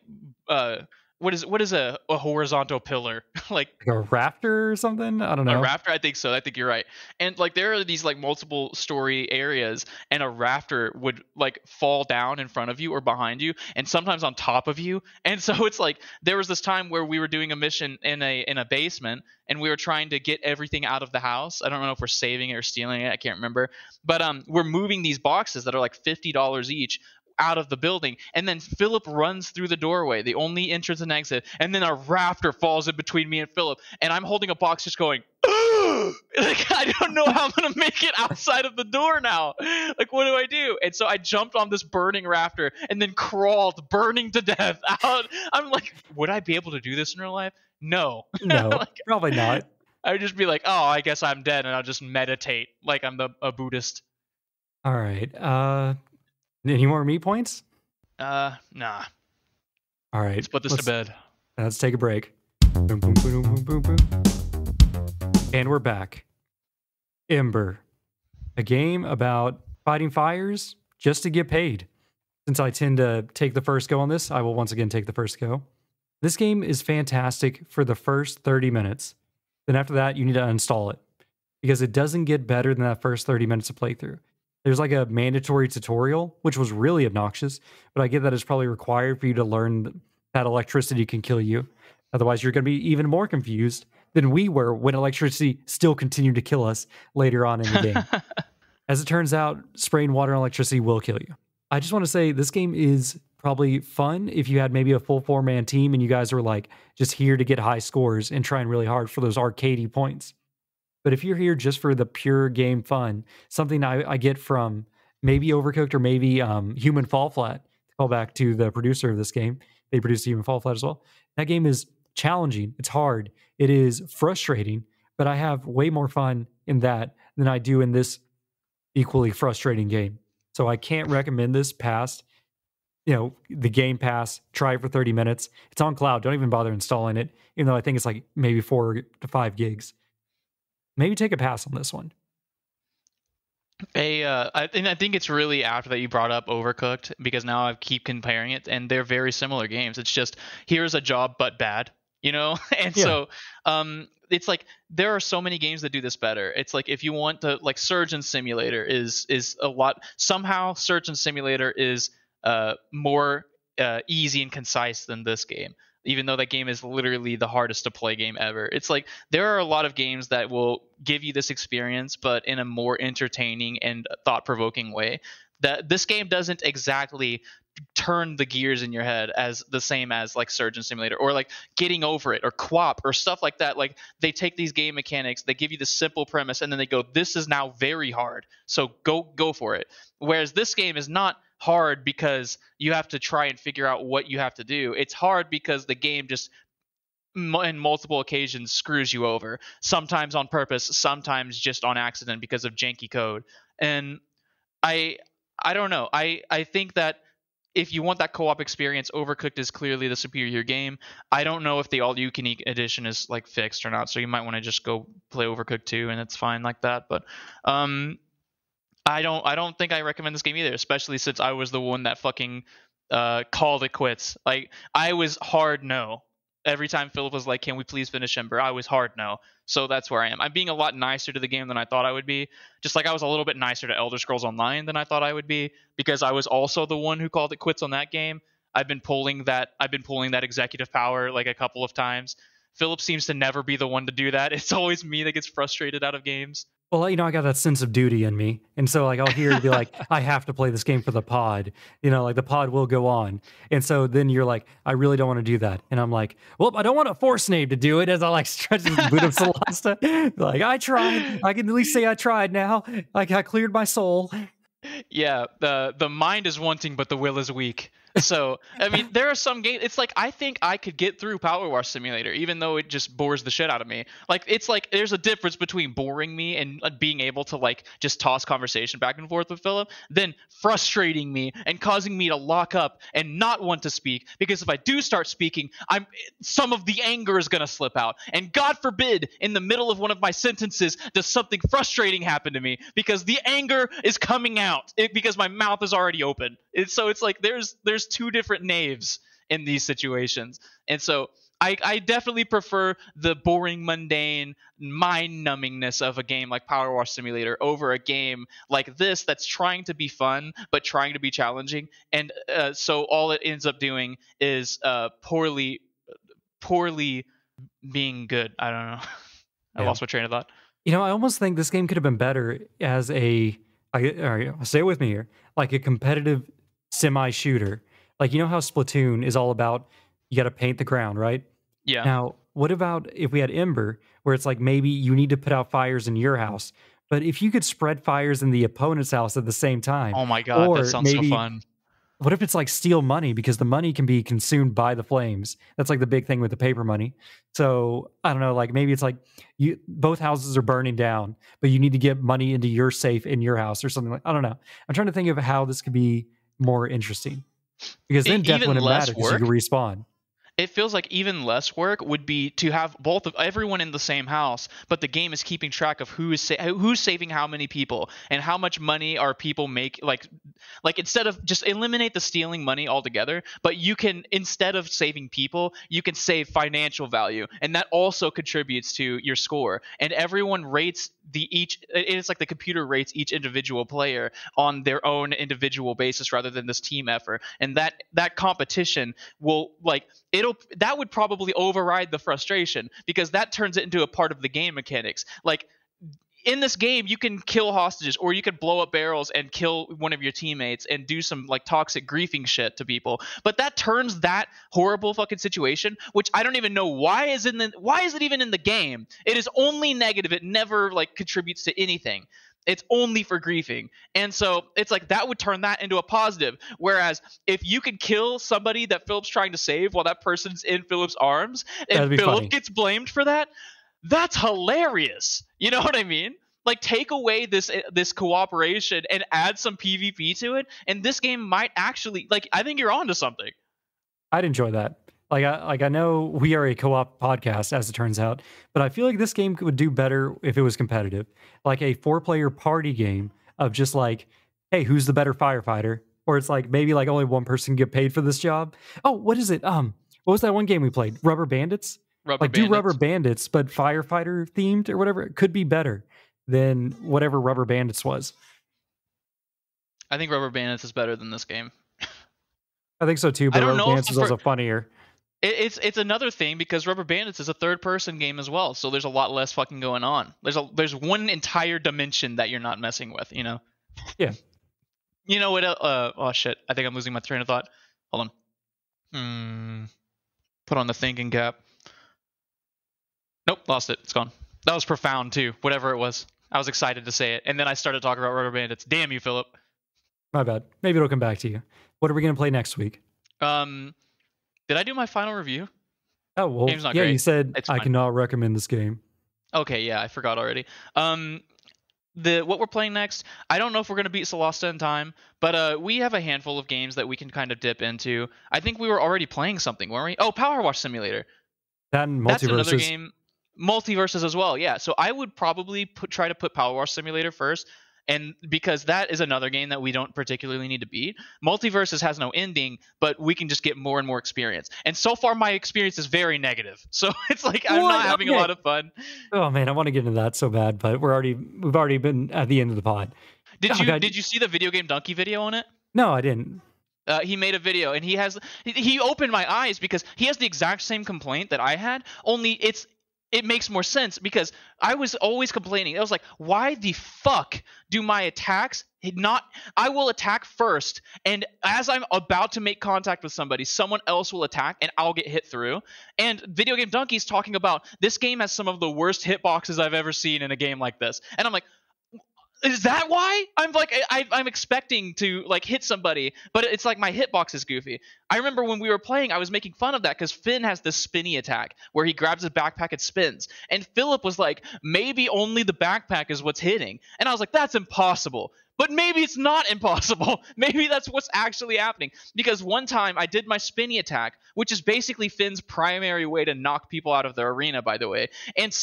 what is a horizontal pillar like a rafter or something? I don't know. A rafter? I think so. I think you're right. And like there are these like multiple story areas, and a rafter would like fall down in front of you or behind you, and sometimes on top of you. And so it's like there was this time where we were doing a mission in a basement, and we were trying to get everything out of the house. I don't know if we're saving it or stealing it. I can't remember. But we're moving these boxes that are like $50 each out of the building, and then Philip runs through the doorway, the only entrance and exit, and then a rafter falls in between me and Philip, and I'm holding a box just going like I don't know how I'm gonna make it outside of the door now. Like what do I do? And so I jumped on this burning rafter and then crawled burning to death out. I'm like, would I be able to do this in real life? No. Like, probably not. I would just be like, oh, I guess I'm dead, and I'll just meditate like I'm a Buddhist. All right. Any more meat points? Nah. All right. Let's put this to bed. Let's take a break. Boom, boom, boom, boom, boom, boom. And we're back. Embr, a game about fighting fires just to get paid. Since I tend to take the first go on this, I will once again take the first go. This game is fantastic for the first 30 minutes. Then after that, you need to uninstall it because it doesn't get better than that first 30 minutes of playthrough. There's like a mandatory tutorial, which was really obnoxious, but I get that it's probably required for you to learn that electricity can kill you. Otherwise, you're going to be even more confused than we were when electricity still continued to kill us later on in the game. As it turns out, spraying water and electricity will kill you. I just want to say this game is probably fun if you had maybe a full 4-man team and you guys were like just here to get high scores and trying really hard for those arcadey points. But if you're here just for the pure game fun, something I get from maybe Overcooked or maybe Human Fall Flat, to call back to the producer of this game, they produced Human Fall Flat as well. That game is challenging. It's hard. It is frustrating, but I have way more fun in that than I do in this equally frustrating game. So I can't recommend this past, the Game Pass. Try it for 30 minutes. It's on cloud. Don't even bother installing it, even though I think it's like maybe 4 to 5 gigs. Maybe take a pass on this one. And I think it's really after that you brought up Overcooked, because now I keep comparing it, and they're very similar games. It's just, here's a job but bad, and Yeah. so it's like there are so many games that do this better. It's like, if you want to, like, Surgeon Simulator is a lot. Somehow Surgeon Simulator is more easy and concise than this game, even though that game is literally the hardest to play game ever. It's like there are a lot of games that will give you this experience, but in a more entertaining and thought-provoking way. That this game doesn't exactly turn the gears in your head as the same as like Surgeon Simulator or like Getting Over It or QWOP or stuff like that. Like, they take these game mechanics, they give you the simple premise, and then they go, this is now very hard, so go for it. Whereas this game is not hard because you have to try and figure out what you have to do. It's hard because the game just in multiple occasions screws you over, sometimes on purpose, sometimes just on accident because of janky code. And I don't know. I think that if you want that co-op experience, Overcooked is clearly the superior game. I don't know if the all-you-can-eat edition is like fixed or not, so you might want to just go play Overcooked 2, and it's fine like that. But I don't think I recommend this game either, especially since I was the one that fucking called it quits. Like, I was hard no. Every time Philip was like, can we please finish Embr, I was hard no. So that's where I am. I'm being a lot nicer to the game than I thought I would be. Just like I was a little bit nicer to Elder Scrolls Online than I thought I would be, because I was also the one who called it quits on that game. I've been pulling that executive power like a couple of times. Philip seems to never be the one to do that. It's always me that gets frustrated out of games. Well, I got that sense of duty in me. And so, like, I'll hear you be like, I have to play this game for the pod. Like, the pod will go on. And so then you're like, I really don't want to do that. And I'm like, well, I don't want to force Nave to do it, as I, like, stretch the boot of Celesta. Like, I tried. I can at least say I tried now. Like, I cleared my soul. Yeah, the mind is wanting, but the will is weak. So, I mean, there are some games. It's like, I think I could get through Power Wash Simulator, even though it just bores the shit out of me. Like, it's like there's a difference between boring me and being able to, like, just toss conversation back and forth with Philip, than frustrating me and causing me to lock up and not want to speak. Because if I do start speaking, some of the anger is gonna slip out, and God forbid, in the middle of one of my sentences, does something frustrating happen to me because the anger is coming out because my mouth is already open. So it's like there's two different Naves in these situations. And so I definitely prefer the boring, mundane, mind-numbingness of a game like Power Wash Simulator over a game like this that's trying to be fun but trying to be challenging. And so all it ends up doing is poorly being good. I don't know. I lost my train of thought. I almost think this game could have been better as all right, stay with me here, like a competitive semi-shooter. Like, how Splatoon is all about, you got to paint the ground, right? Yeah. Now, what about if we had Embr, where it's like maybe you need to put out fires in your house, but if you could spread fires in the opponent's house at the same time? Oh my God, that sounds so fun. What if it's like steal money, because the money can be consumed by the flames? That's like the big thing with the paper money. So I don't know, like maybe it's like both houses are burning down, but you need to get money into your safe in your house or something like. I don't know. I'm trying to think of how this could be more interesting, because then death wouldn't matter because you can respawn. It feels like even less work would be to have both of everyone in the same house, but the game is keeping track of who's saving how many people and how much money are people make. Like instead of just eliminate the stealing money altogether, but you can, instead of saving people, you can save financial value, and that also contributes to your score. And everyone rates it's like the computer rates each individual player on their own individual basis rather than this team effort. And that competition will that would probably override the frustration, because that turns it into a part of the game mechanics. Like, in this game, you can kill hostages, or you could blow up barrels and kill one of your teammates and do some like toxic griefing shit to people. But that turns that horrible fucking situation, which I don't even know why is it even in the game. It is only negative. It never like contributes to anything. It's only for griefing. And so it's like that would turn that into a positive. Whereas if you could kill somebody that Philip's trying to save while that person's in Philip's arms, and Philip gets blamed for that, That's hilarious. You know what I mean? Like, take away this cooperation and add some PvP to it, and this game might actually, like, I think you're onto something. I'd enjoy that. I know we are a co-op podcast, as it turns out, but I feel like this game would do better if it was competitive, like a 4-player party game of just like, hey, who's the better firefighter? Or it's like maybe like only one person can get paid for this job. Oh, what is it? What was that one game we played? Rubber Bandits. Do Rubber Bandits, but firefighter themed or whatever. It could be better than whatever Rubber Bandits was. I think Rubber Bandits is better than this game. I think so too, but Rubber Bandits is also funnier. It's another thing because Rubber Bandits is a third-person game as well, so there's a lot less fucking going on. There's one entire dimension that you're not messing with, you know? Yeah. You know what? Oh shit! I think I'm losing my train of thought. Hold on. Put on the thinking cap. Nope, lost it. It's gone. That was profound too. Whatever it was, I was excited to say it, and then I started talking about Rubber Bandits. Damn you, Philip. My bad. Maybe it'll come back to you. What are we gonna play next week? Did I do my final review? Oh well, yeah. Great. You said I cannot recommend this game. Okay, yeah, I forgot already. What we're playing next, I don't know if we're going to beat Solasta in time, but we have a handful of games that we can kind of dip into. I think we were already playing something, weren't we? Oh, Power Wash Simulator. That and Multiverses. That's another game. Multiverses as well, yeah. So I would probably try to put Power Wash Simulator first, and because that is another game that we don't particularly need to beat. Multiverses has no ending, but we can just get more and more experience. And so far, my experience is very negative. So it's like I'm not having a lot of fun. Oh man, I want to get into that so bad, but we've already been at the end of the pod. Did you see the Video Game Donkey video on it? No, I didn't. He made a video, and he opened my eyes because he has the exact same complaint that I had. Only it makes more sense because I was always complaining. I was like, why the fuck do my attacks not... I will attack first, and as I'm about to make contact with somebody, someone else will attack, and I'll get hit through. And Video Game Donkey's talking about, this game has some of the worst hitboxes I've ever seen in a game like this. And I'm like, is that why? I'm like, I'm expecting to like hit somebody, but it's like my hitbox is goofy. I remember when we were playing, I was making fun of that because Finn has this spinny attack where he grabs his backpack and spins. And Philip was like, maybe only the backpack is what's hitting. And I was like, that's impossible. But maybe it's not impossible. Maybe that's what's actually happening. Because one time I did my spinny attack, which is basically Finn's primary way to knock people out of the arena, by the way. And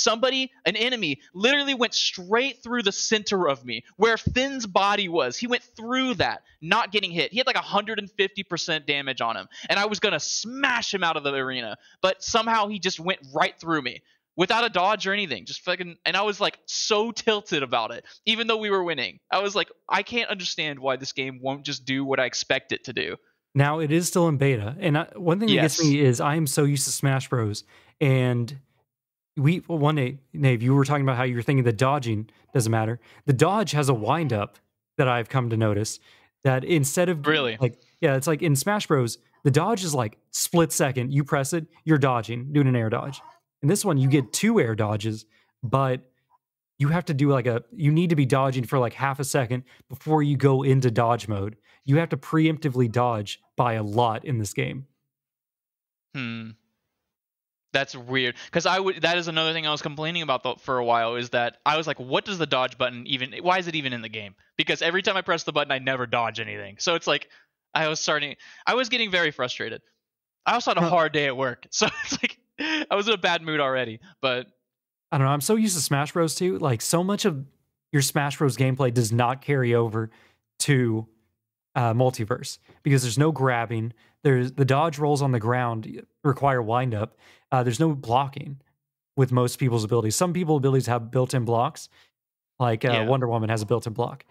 an enemy, literally went straight through the center of me, where Finn's body was. He went through that, not getting hit. He had like 150% damage on him. And I was going to smash him out of the arena. But somehow he just went right through me. Without a dodge or anything, just fucking, and I was like so tilted about it, even though we were winning. I was like, I can't understand why this game won't just do what I expect it to do. Now it is still in beta, and one thing that gets me is I am so used to Smash Bros. And one day, Nave, you were talking about how you were thinking the dodging doesn't matter. The dodge has a wind up that I've come to notice that instead of it's like in Smash Bros. The dodge is like split second. You press it, you're dodging, doing an air dodge. In this one, you get 2 air dodges, but you have to do you need to be dodging for like half a second before you go into dodge mode. You have to preemptively dodge by a lot in this game. That's weird. Because that is another thing I was complaining about for a while, is that I was like, what does the dodge button why is it even in the game? Because every time I press the button, I never dodge anything. So it's like, I was getting very frustrated. I also had a hard day at work. So it's like, I was in a bad mood already, but I don't know. I'm so used to Smash Bros. Too. Like, so much of your Smash Bros. Gameplay does not carry over to Multiverse because there's no grabbing. The dodge rolls on the ground require wind up. There's no blocking with most people's abilities. Some people's abilities have built-in blocks, like Wonder Woman has a built-in block,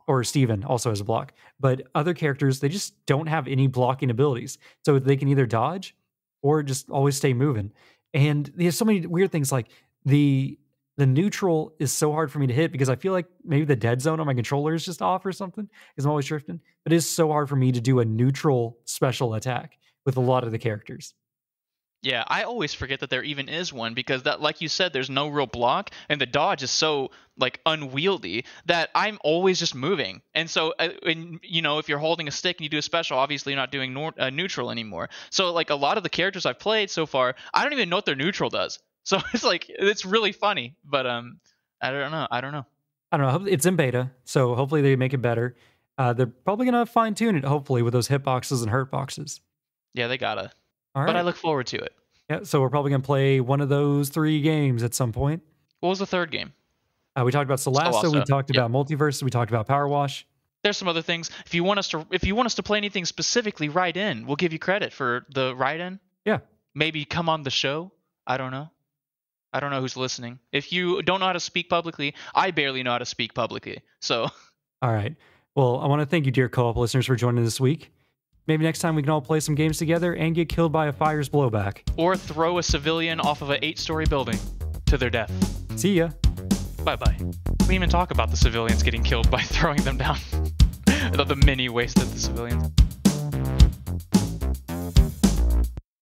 or Steven also has a block. But other characters, they just don't have any blocking abilities, so they can either dodge or just always stay moving. And there's so many weird things, like the neutral is so hard for me to hit because I feel like maybe the dead zone on my controller is just off or something because I'm always drifting. But it is so hard for me to do a neutral special attack with a lot of the characters. Yeah, I always forget that there even is one because that, like you said, there's no real block and the dodge is so like unwieldy that I'm always just moving. And so, if you're holding a stick and you do a special, obviously you're not doing neutral anymore. So like a lot of the characters I've played so far, I don't even know what their neutral does. So it's like it's really funny, but I don't know. I don't know. It's in beta, so hopefully they make it better. They're probably gonna fine tune it, hopefully, with those hitboxes and hurt boxes. Yeah, they gotta. All right. But I look forward to it. Yeah, so we're probably gonna play one of those 3 games at some point. What was the third game? We talked about Solasta. We talked about Multiverse. We talked about Power Wash. There's some other things. If you want us to play anything specifically, write in. We'll give you credit for the write-in. Yeah. Maybe come on the show. I don't know. I don't know who's listening. If you don't know how to speak publicly, I barely know how to speak publicly. So. All right. Well, I want to thank you, dear co-op listeners, for joining this week. Maybe next time we can all play some games together and get killed by a fire's blowback. Or throw a civilian off of an 8-story building to their death. See ya. Bye-bye. We didn't even talk about the civilians getting killed by throwing them down. The many wasted the civilians.